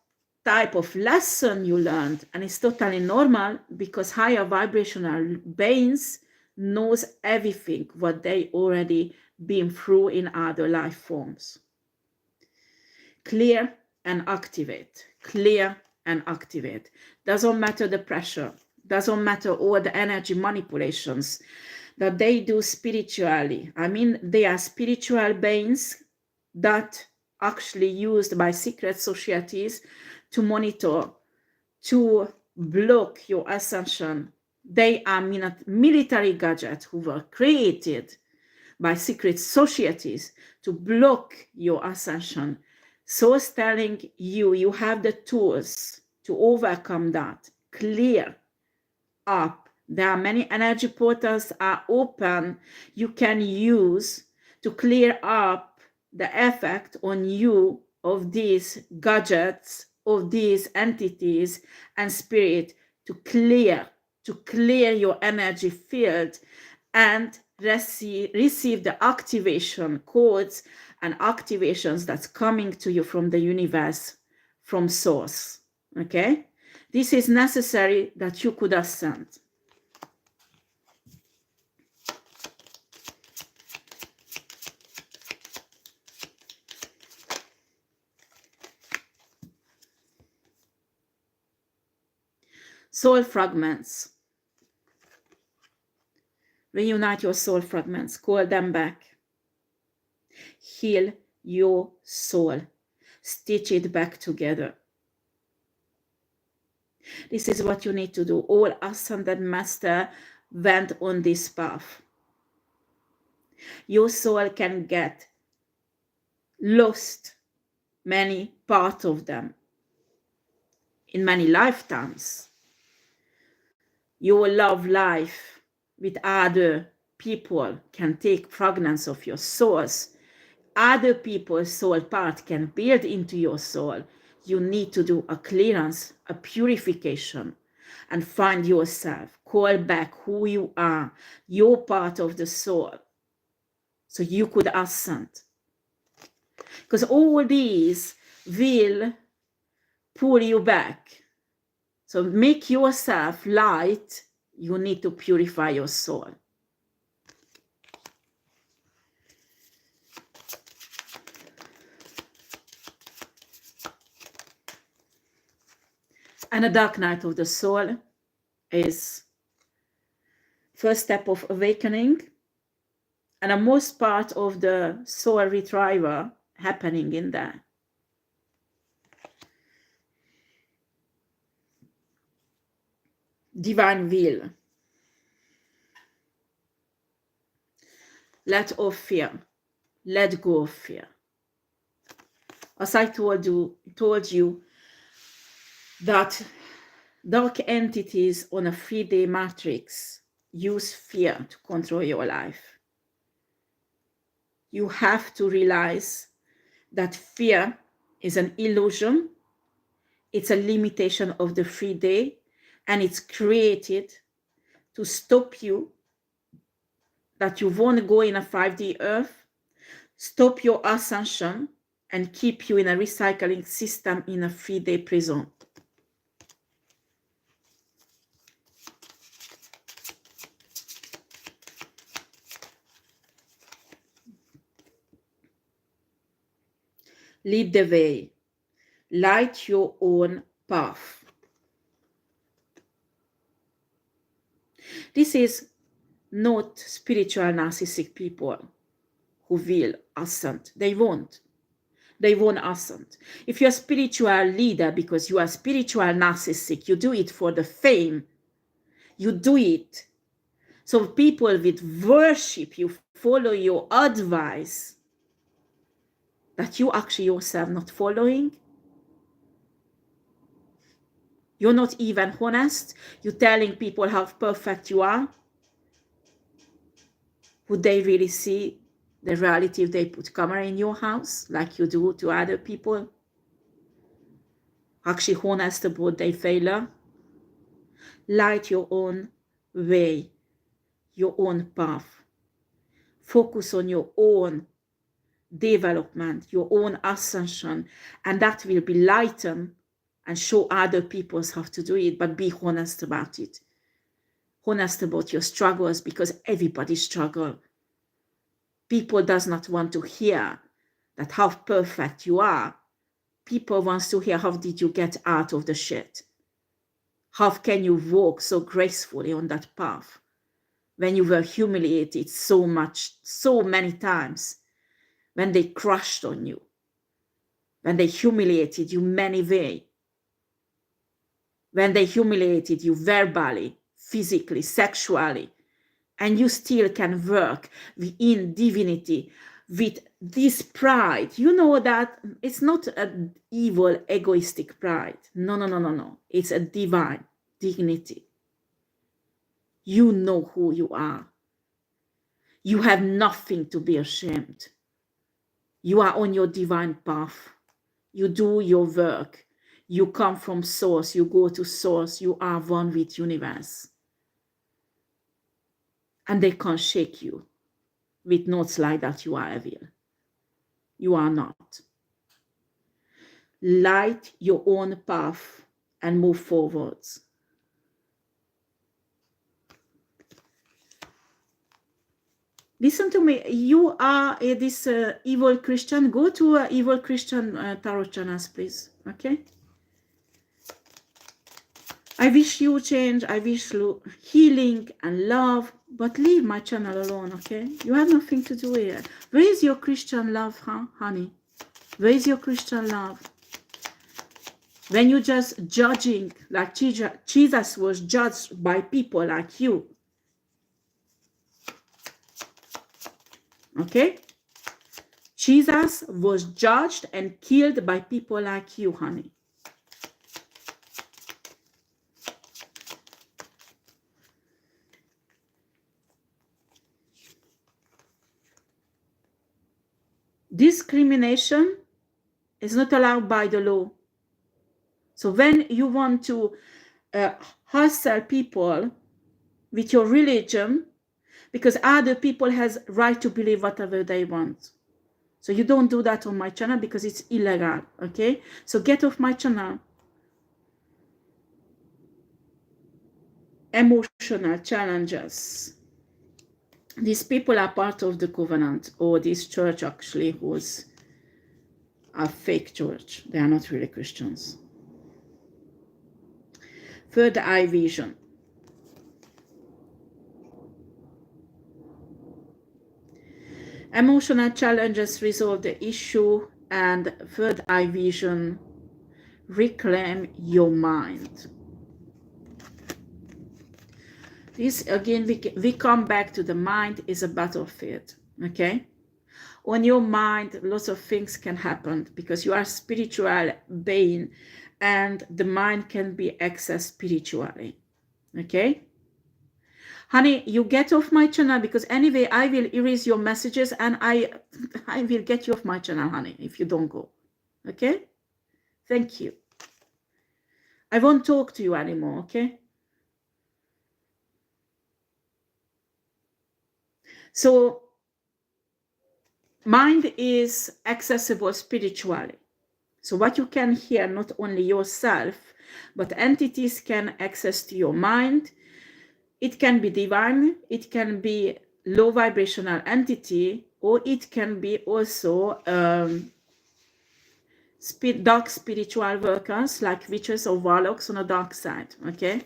type of lesson you learned. And it's totally normal, because higher vibrational beings knows everything what they already been through in other life forms. Clear and activate, clear and activate. Doesn't matter the pressure, doesn't matter all the energy manipulations that they do spiritually. I mean, they are spiritual beings that actually used by secret societies to monitor, to block your ascension. They are military gadgets who were created by secret societies to block your ascension. So it's telling you, you have the tools to overcome that. Clear up. There are many energy portals are open you can use to clear up the effect on you of these gadgets, of these entities and spirit, to clear your energy field and receive the activation codes and activations that's coming to you from the universe, from source. Okay? This is necessary that you could ascend. Soul fragments. Reunite your soul fragments. Call them back. Heal your soul. Stitch it back together. This is what you need to do. All ascended master went on this path. Your soul can get lost, many parts of them, in many lifetimes. Your love life with other people can take fragments of your souls. Other people's soul part can build into your soul. You need to do a clearance, a purification, and find yourself. Call back who you are, your part of the soul, so you could ascend. Because all these will pull you back. So make yourself light. You need to purify your soul. And the dark night of the soul is first step of awakening, and the most part of the soul retrieval happening in there. Divine will. Let off fear. Let go of fear. As I told you that dark entities on a 3D matrix use fear to control your life. You have to realize that fear is an illusion. It's a limitation of the 3D, and it's created to stop you, that you won't go in a 5D earth, stop your ascension, and keep you in a recycling system in a 3D prison. Lead the way. Light your own path. This is not spiritual narcissistic people who will ascend. They won't. They won't ascend. If you're a spiritual leader because you are spiritual narcissistic, you do it for the fame. You do it so people will worship you, follow your advice that you actually yourself not following. You're not even honest. You're telling people how perfect you are. Would they really see the reality if they put camera in your house like you do to other people? Actually honest about their failure. Light your own way, your own path. Focus on your own development, your own ascension, and that will be lightened and show other people how to do it, but be honest about it. Honest about your struggles, because everybody struggles. People does not want to hear that how perfect you are. People wants to hear how did you get out of the shit. How can you walk so gracefully on that path when you were humiliated so much, so many times, when they crushed on you, when they humiliated you many ways, when they humiliated you verbally, physically, sexually, and you still can work within divinity with this pride. You know that it's not an evil, egoistic pride. No, no, no, no, no. It's a divine dignity. You know who you are. You have nothing to be ashamed. You are on your divine path. You do your work. You come from source. You go to source. You are one with universe. And they can't shake you with notes like that you are evil. You are not. Light your own path and move forwards. Listen to me. You are this evil Christian. Go to evil Christian tarot channels, please. Okay? I wish you change. I wish you healing and love. But leave my channel alone, okay? You have nothing to do here. Where is your Christian love, huh, honey? Where is your Christian love? When you're just judging, like Jesus was judged by people like you. Okay? Jesus was judged and killed by people like you, honey. Discrimination is not allowed by the law. So when you want to hustle people with your religion, because other people has right to believe whatever they want. So you don't do that on my channel because it's illegal, okay? So get off my channel. Emotional challenges. These people are part of the covenant, or this church actually was a fake church. They are not really Christians. Third eye vision. Emotional challenges resolve the issue, and third eye vision, reclaim your mind. This again, we come back to the mind is a battlefield, okay? On your mind, lots of things can happen because you are a spiritual being, and the mind can be accessed spiritually, okay? Honey, you get off my channel, because anyway, I will erase your messages and I will get you off my channel, honey, if you don't go. Okay? Thank you. I won't talk to you anymore, okay? So, mind is accessible spiritually. So what you can hear, not only yourself, but entities can access to your mind. It can be divine, it can be low vibrational entity, or it can be also dark spiritual workers like witches or warlocks on the dark side, okay?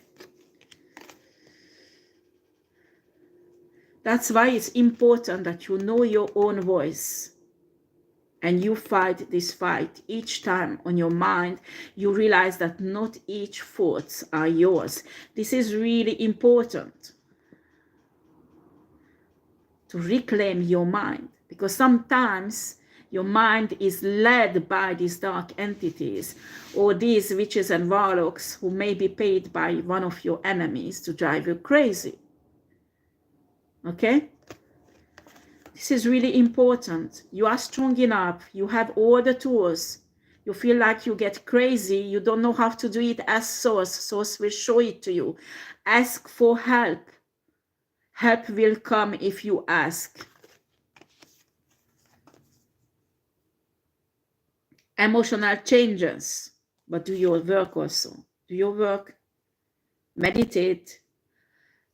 That's why it's important that you know your own voice and you fight this fight. Each time on your mind, you realize that not each thoughts are yours. This is really important to reclaim your mind, because sometimes your mind is led by these dark entities or these witches and warlocks who may be paid by one of your enemies to drive you crazy. Okay? This is really important. You are strong enough. You have all the tools. You feel like you get crazy. You don't know how to do it as source. Source will show it to you. Ask for help. Help will come if you ask. Emotional changes, but do your work also. Do your work, meditate.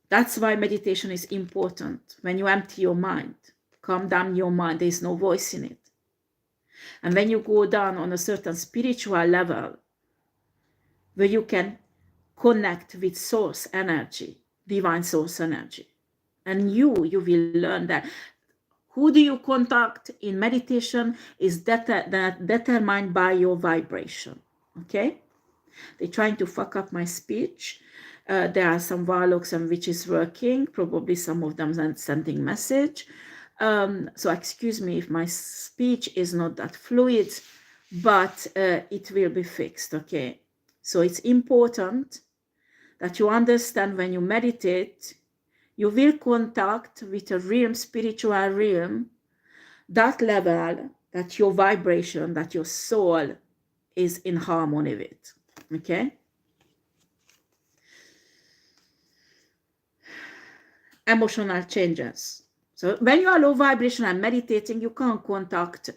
That's why meditation is important. When you empty your mind, calm down your mind, there's no voice in it. And when you go down on a certain spiritual level, where you can connect with source energy, divine source energy, and you will learn that who do you contact in meditation is determined by your vibration. Okay? They're trying to fuck up my speech. There are some warlocks and witches working, probably some of them sending message. So excuse me if my speech is not that fluid, but it will be fixed, okay? So it's important that you understand when you meditate, you will contact with a realm, spiritual realm, that level, that your vibration, that your soul is in harmony with, okay? Emotional changes. So when you are low vibration and meditating, you can't contact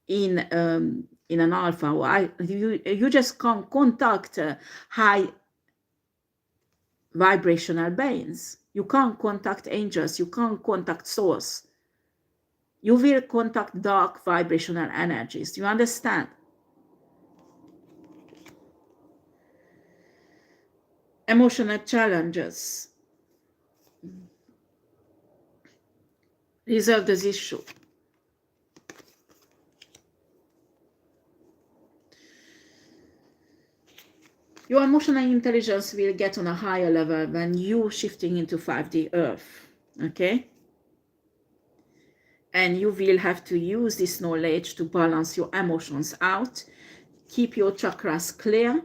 in an alpha. You just can't contact high vibrational beings. You can't contact angels. You can't contact source. You will contact dark vibrational energies. You understand? Emotional challenges. Resolve this issue. Your emotional intelligence will get on a higher level when you shifting into 5D Earth, okay? And you will have to use this knowledge to balance your emotions out, keep your chakras clear.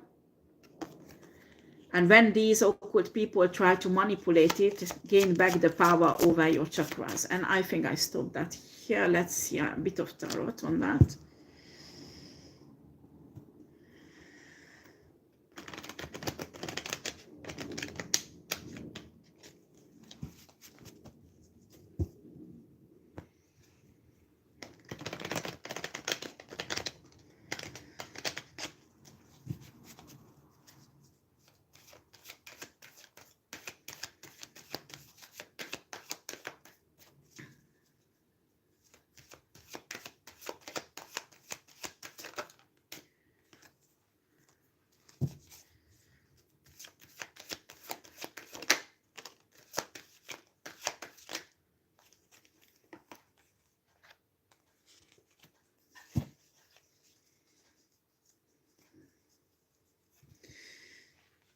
And when these occult people try to manipulate it, gain back the power over your chakras. And I think I stopped that here. Let's see a bit of tarot on that.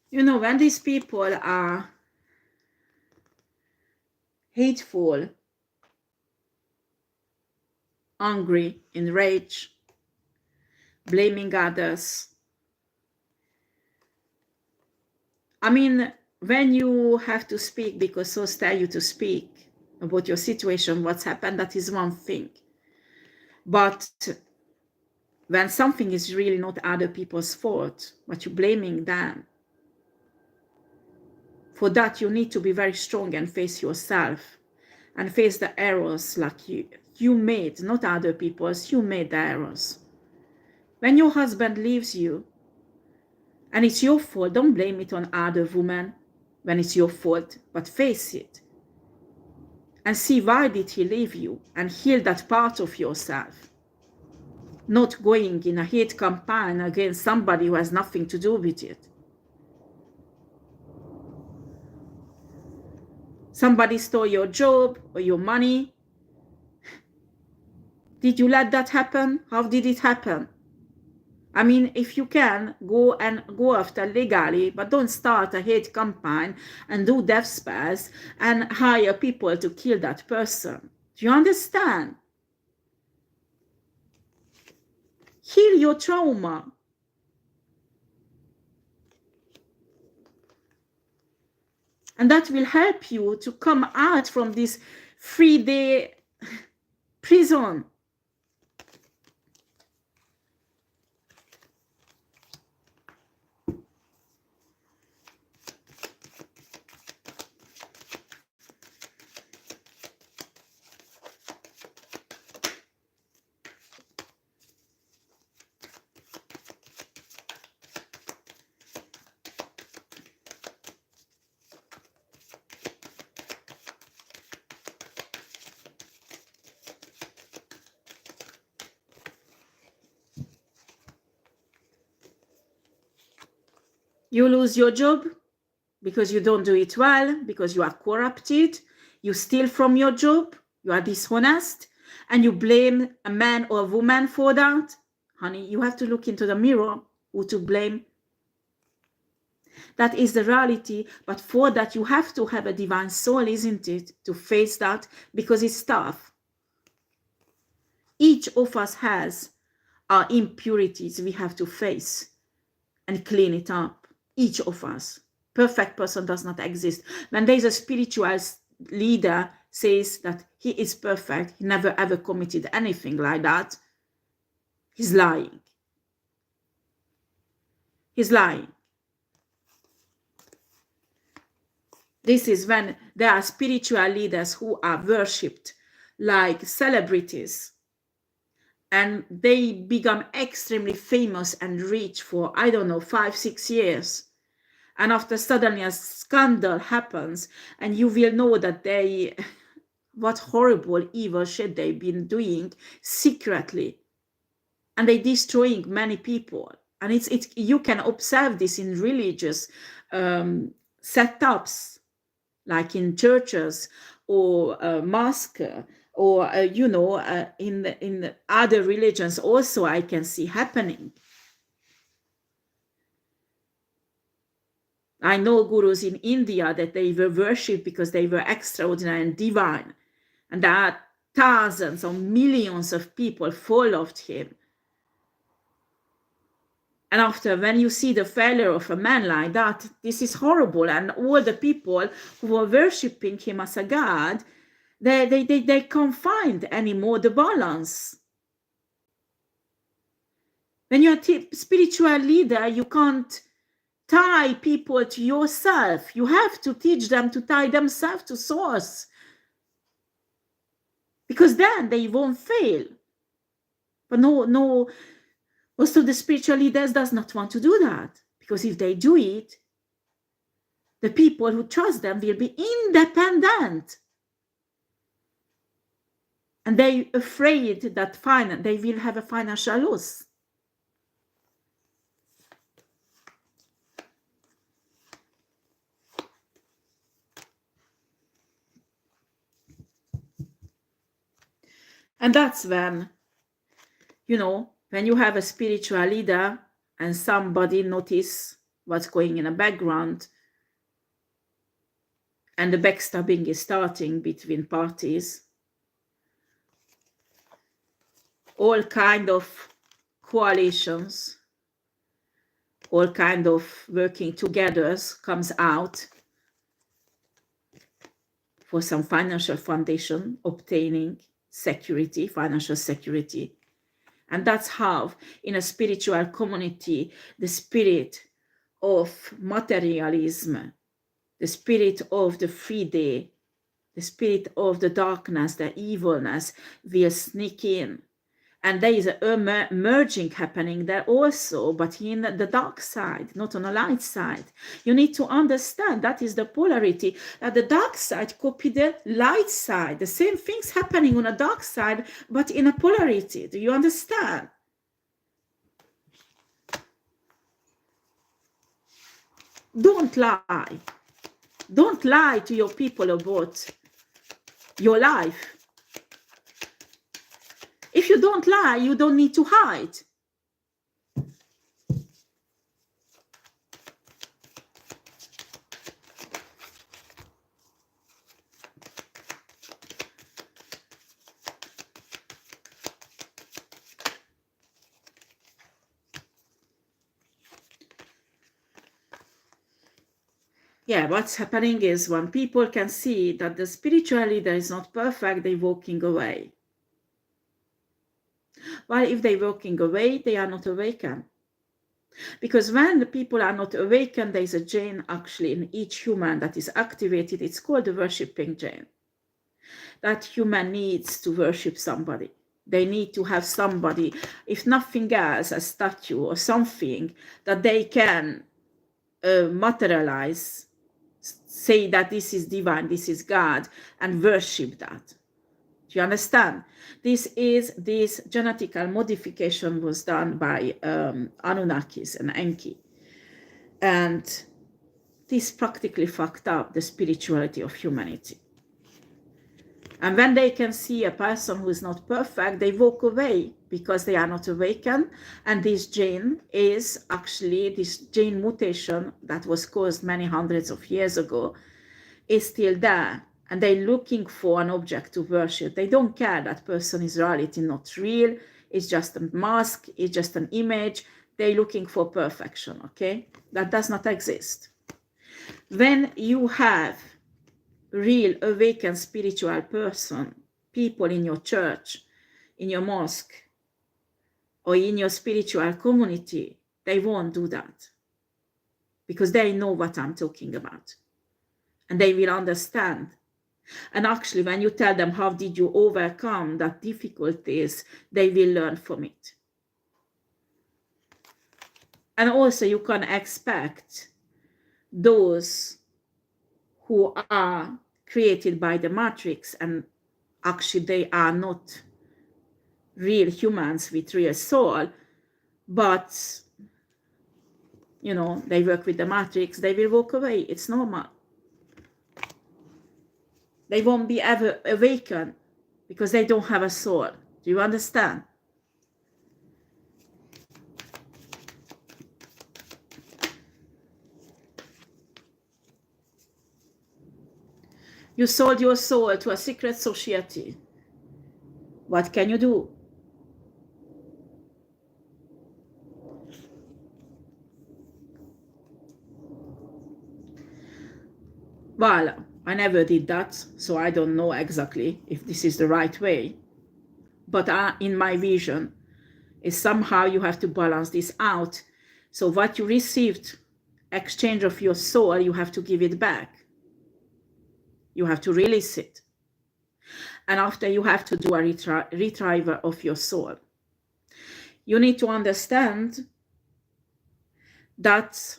You know, when these people are hateful, angry, enraged, blaming others, I mean, when you have to speak because source tell you to speak about your situation, what's happened, that is one thing. But when something is really not other people's fault, but you're blaming them, for that you need to be very strong and face yourself and face the errors like you made, not other people's, you made the errors. When your husband leaves you and it's your fault, don't blame it on other women when it's your fault, but face it and see why did he leave you and heal that part of yourself. Not going in a hate campaign against somebody who has nothing to do with it. Somebody stole your job or your money. Did you let that happen? How did it happen? I mean, if you can, go after legally, but don't start a hate campaign and do death spells and hire people to kill that person. Do you understand? Heal your trauma. And that will help you to come out from this 3-day prison. You lose your job because you don't do it well, because you are corrupted, you steal from your job, you are dishonest, and you blame a man or a woman for that. Honey, you have to look into the mirror who to blame. That is the reality, but for that you have to have a divine soul, isn't it, to face that, because it's tough. Each of us has our impurities we have to face and clean it up. Each of us. Perfect person does not exist. When there is a spiritual leader says that he is perfect, he never ever committed anything like that, he's lying. He's lying. This is when there are spiritual leaders who are worshipped like celebrities, and they become extremely famous and rich for, I don't know, 5-6 years. And after suddenly a scandal happens, and you will know that they, what horrible evil shit they've been doing secretly. And they destroying many people. And it's you can observe this in religious setups, like in churches or mosque, or in other religions also I can see happening. I know gurus in India that they were worshipped because they were extraordinary and divine, and there are thousands or millions of people followed him. And after, when you see the failure of a man like that, this is horrible. And all the people who were worshipping him as a god, they can't find anymore the balance. When you're a spiritual leader, you can't tie people to yourself. You have to teach them to tie themselves to source, because then they won't fail. But no, most of the spiritual leaders does not want to do that, because if they do it, the people who trust them will be independent. And they're afraid that they will have a financial loss. And that's when, when you have a spiritual leader and somebody notice what's going in the background, and the backstabbing is starting between parties, all kind of coalitions, all kind of working together comes out for some financial foundation, obtaining security, financial security. And that's how, in a spiritual community, the spirit of materialism, the spirit of the 3D, the spirit of the darkness, the evilness will sneak in. And there is a merging happening there also, but in the dark side, not on the light side. You need to understand that is the polarity, that the dark side copy the light side. The same things happening on the dark side, but in a polarity. Do you understand? Don't lie. Don't lie to your people about your life. If you don't lie, you don't need to hide. Yeah, what's happening is when people can see that the spiritual leader is not perfect, they're walking away. While if they're walking away, they are not awakened. Because when the people are not awakened, there is a gene actually in each human that is activated. It's called the worshipping gene. That human needs to worship somebody. They need to have somebody, if nothing else, a statue or something that they can materialize, say that this is divine, this is God, and worship that. Do you understand? This genetical modification was done by Anunnakis and Enki. And this practically fucked up the spirituality of humanity. And when they can see a person who is not perfect, they walk away because they are not awakened. And this gene is actually, this gene mutation that was caused many hundreds of years ago is still there. And they're looking for an object to worship. They don't care that person is reality, not real. It's just a mask. It's just an image. They're looking for perfection, okay? That does not exist. When you have real awakened spiritual person, people in your church, in your mosque, or in your spiritual community, they won't do that because they know what I'm talking about and they will understand. And actually, when you tell them how did you overcome that difficulties, they will learn from it. And also you can expect those who are created by the matrix and actually they are not real humans with real soul, but you know, they work with the matrix, they will walk away. It's normal. They won't be ever awakened because they don't have a soul. Do you understand? You sold your soul to a secret society. What can you do? Well, I never did that, so I don't know exactly if this is the right way. But in my vision, is somehow you have to balance this out. So what you received, exchange of your soul, you have to give it back. You have to release it. And after you have to do a retrieval of your soul. You need to understand that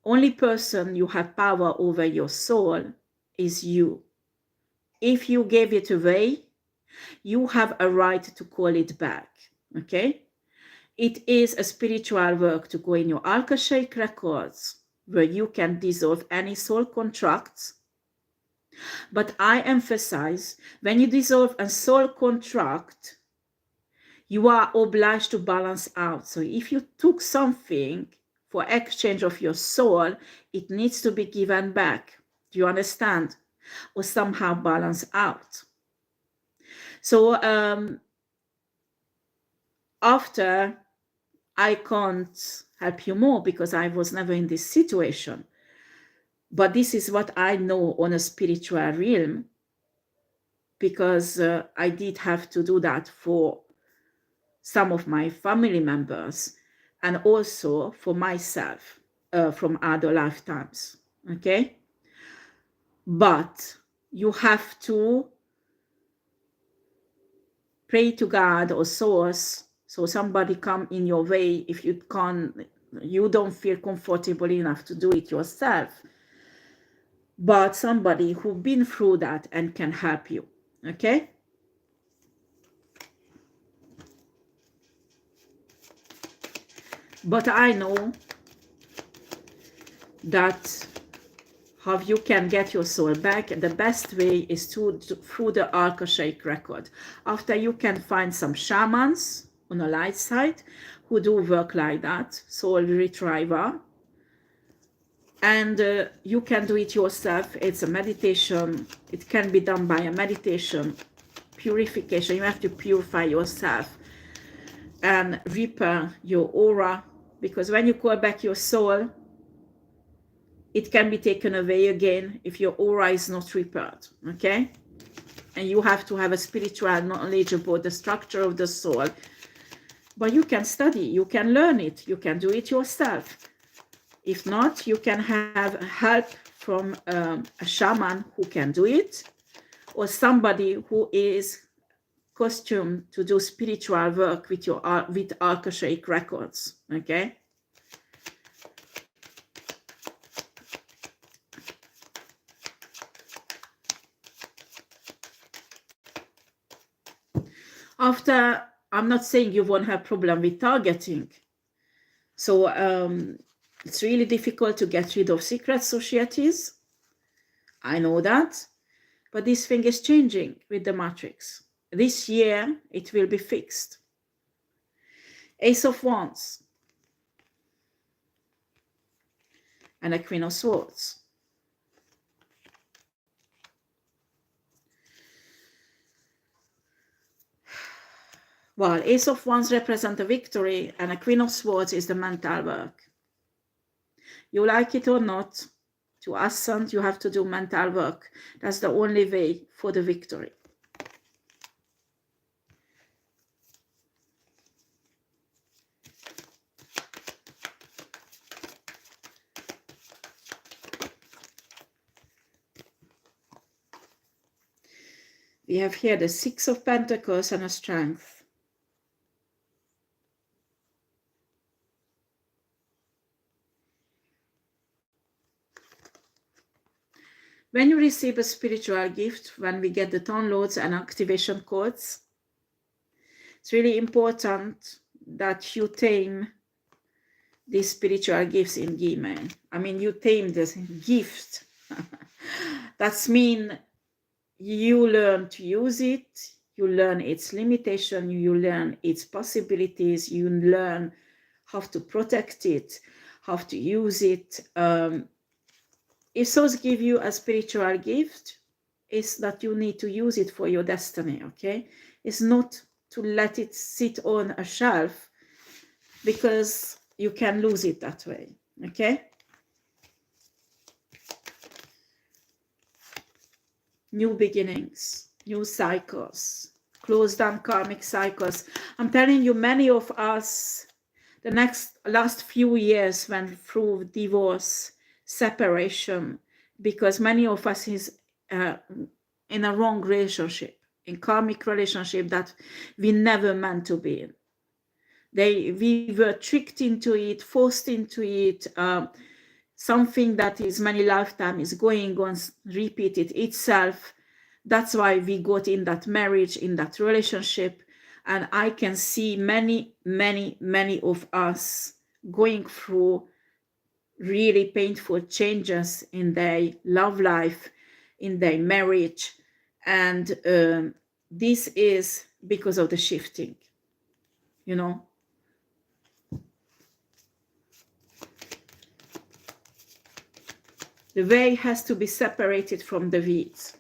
only person you have power over your soul is you. If you gave it away, you have a right to call it back, okay? It is a spiritual work to go in your Akashic records where you can dissolve any soul contracts. But I emphasize, when you dissolve a soul contract, you are obliged to balance out. So if you took something for exchange of your soul, it needs to be given back. Do you understand? Or somehow balance out. So after, I can't help you more because I was never in this situation. But this is what I know on a spiritual realm, because I did have to do that for some of my family members and also for myself from other lifetimes, okay? But you have to pray to God or source, so somebody come in your way if you can't, you don't feel comfortable enough to do it yourself, but somebody who's been through that and can help you, okay? But I know that how you can get your soul back, the best way is through the Akashic record. After, you can find some shamans on the light side who do work like that, soul retrieval, and you can do it yourself. It's a meditation. It can be done by a meditation purification. You have to purify yourself and repair your aura, because when you call back your soul, it can be taken away again if your aura is not repaired, okay? And you have to have a spiritual knowledge about the structure of the soul. But you can study, you can learn it, you can do it yourself. If not, you can have help from a shaman who can do it, or somebody who is costumed to do spiritual work with Akashic records, okay? After, I'm not saying you won't have problem with targeting. So It's really difficult to get rid of secret societies. I know that. But this thing is changing with the matrix. This year, it will be fixed. Ace of Wands and a Queen of Swords. Well, Ace of Wands represents the victory and a Queen of Swords is the mental work. You like it or not, to ascend, you have to do mental work. That's the only way for the victory. We have here the Six of Pentacles and a Strength. When you receive a spiritual gift, when we get the downloads and activation codes, it's really important that you tame these spiritual gifts in Gmail. I mean, you tame this gift. That's mean you learn to use it, you learn its limitation, you learn its possibilities, you learn how to protect it, how to use it. If souls give you a spiritual gift, it's that you need to use it for your destiny, okay? It's not to let it sit on a shelf because you can lose it that way, okay? New beginnings, new cycles, close down karmic cycles. I'm telling you, many of us, the last few years went through divorce, separation, because many of us is in a wrong relationship, in karmic relationship that we never meant to be in. We were tricked into it, forced into it, something that is many lifetimes is going on, repeated itself. That's why we got in that marriage, in that relationship. And I can see many of us going through really painful changes in their love life, in their marriage. And this is because of the shifting, you know. The way has to be separated from the weeds.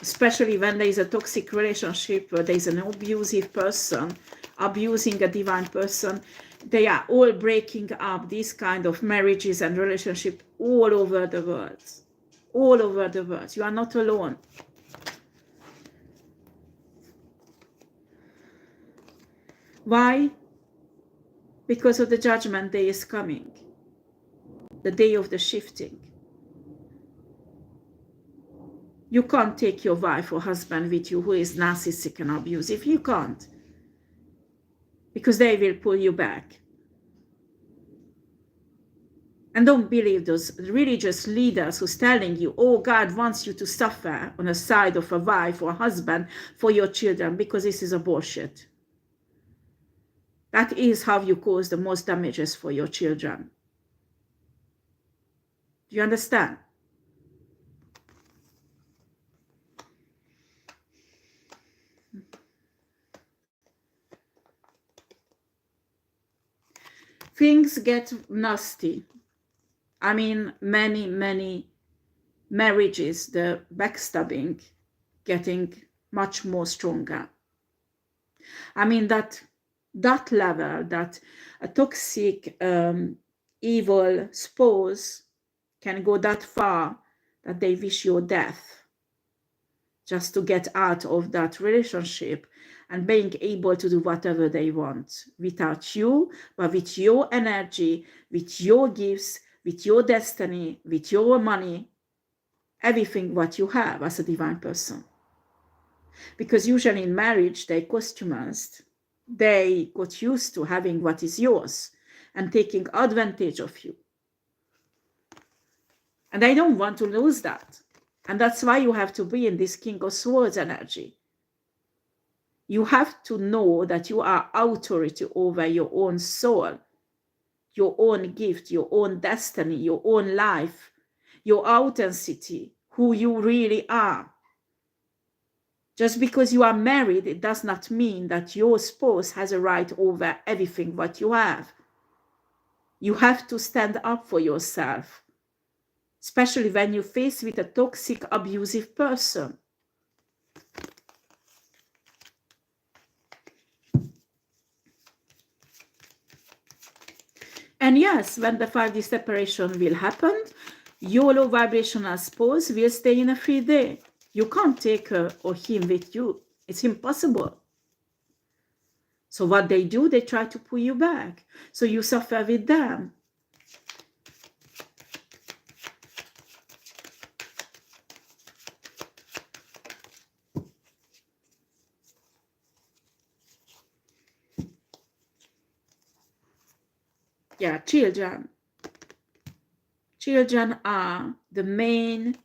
Especially when there is a toxic relationship, where there is an abusive person, abusing a divine person. They are all breaking up these kind of marriages and relationships all over the world. All over the world. You are not alone. Why? Because of the judgment day is coming. The day of the shifting. You can't take your wife or husband with you who is narcissistic and abusive. You can't. Because they will pull you back. And don't believe those religious leaders who's telling you, oh, God wants you to suffer on the side of a wife or a husband for your children, because this is a bullshit. That is how you cause the most damages for your children. Do you understand? Things get nasty. I mean, many marriages, the backstabbing getting much more stronger. I mean, that level, that a toxic, evil spouse can go that far that they wish your death just to get out of that relationship and being able to do whatever they want without you, but with your energy, with your gifts, with your destiny, with your money, everything what you have as a divine person. Because usually in marriage, they customized, they got used to having what is yours and taking advantage of you. And I don't want to lose that. And that's why you have to be in this King of Swords energy. You have to know that you are authority over your own soul, your own gift, your own destiny, your own life, your authenticity, who you really are. Just because you are married, it does not mean that your spouse has a right over everything what you have. You have to stand up for yourself, especially when you're faced with a toxic, abusive person. And yes, when the 5D separation will happen, your low vibrational spouse will stay in a 3D. You can't take her or him with you. It's impossible. So what they do, they try to pull you back. So you suffer with them. Yeah, children. Children are the main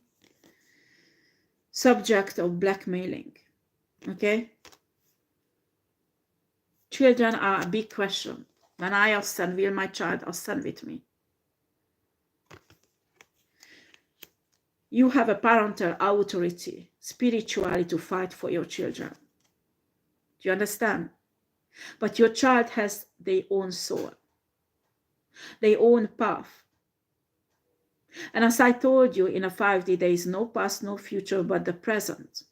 subject of blackmailing. Okay? Children are a big question. When I stand, will my child stand with me? You have a parental authority, spiritually, to fight for your children. Do you understand? But your child has their own soul, their own path. And as I told you, in a 5D, there is no past, no future, but the present.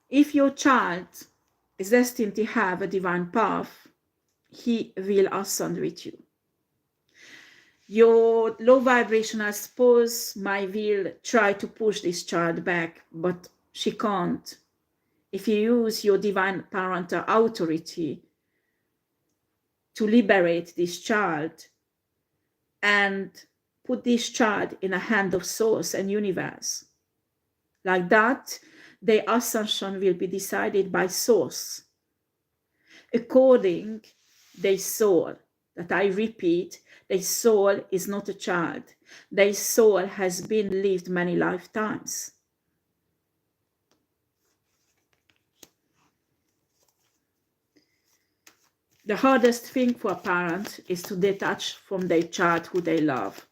If your child is destined to have a divine path, he will ascend with you. Your low vibrational spouse might will try to push this child back, but she can't. If you use your divine parental authority to liberate this child and put this child in the hand of source and universe, like that, their ascension will be decided by source, according their soul. That I repeat, their soul is not a child. Their soul has been lived many lifetimes. The hardest thing for a parent is to detach from their child who they love.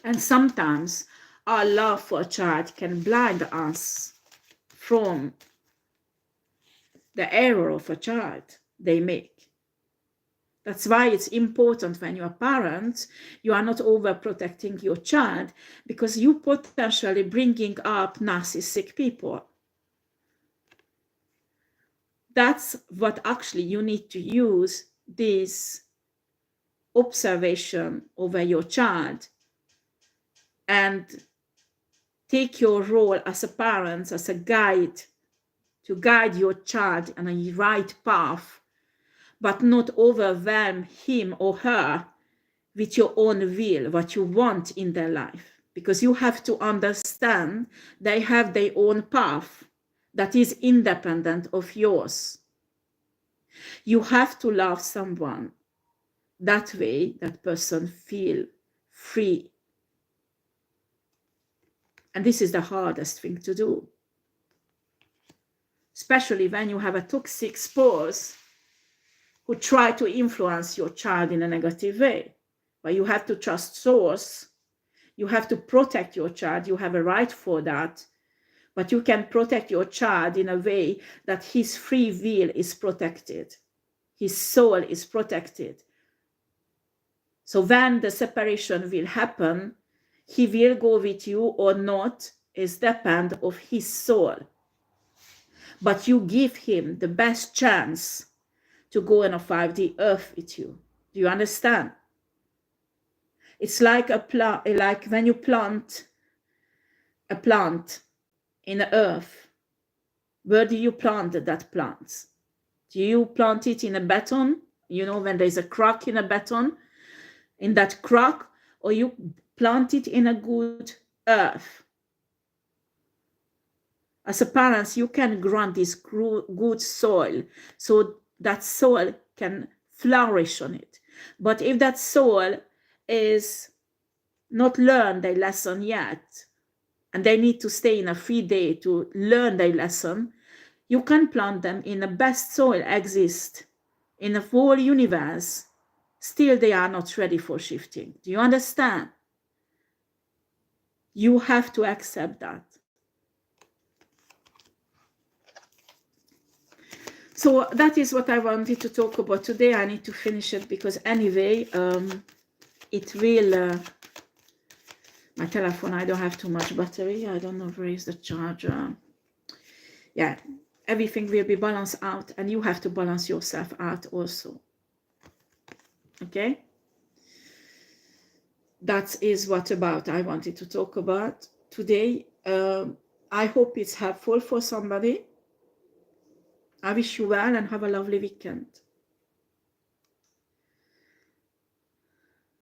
And sometimes our love for a child can blind us from the error of a child they make. That's why it's important when you're a parent, you are not overprotecting your child, because you potentially bringing up narcissistic people. That's what actually you need to use this observation over your child and take your role as a parent, as a guide, to guide your child on a right path, but not overwhelm him or her with your own will, what you want in their life. Because you have to understand they have their own path that is independent of yours. You have to love someone. That way, that person feel free. And this is the hardest thing to do. Especially when you have a toxic spouse who try to influence your child in a negative way. But you have to trust source. You have to protect your child. You have a right for that. But you can protect your child in a way that his free will is protected. His soul is protected. So when the separation will happen, he will go with you or not is depend of his soul. But you give him the best chance to go on a 5D earth with you. Do you understand? It's like a plant, like when you plant a plant in the earth. Where do you plant that plant? Do you plant it in a beton? You know, when there's a crack in a beton, in that crack, or you plant it in a good earth? As a parent, you can grant this good soil so that soil can flourish on it. But if that soil is not learn their lesson yet, and they need to stay in a free day to learn their lesson, you can plant them in the best soil exist in the whole universe. Still, they are not ready for shifting. Do you understand? You have to accept that. So that is what I wanted to talk about today. I need to finish it because anyway, it will, my telephone, I don't have too much battery. I don't know where is the charger. Yeah, everything will be balanced out, and you have to balance yourself out also. Okay? That is what about I wanted to talk about today. I hope it's helpful for somebody. I wish you well and have a lovely weekend.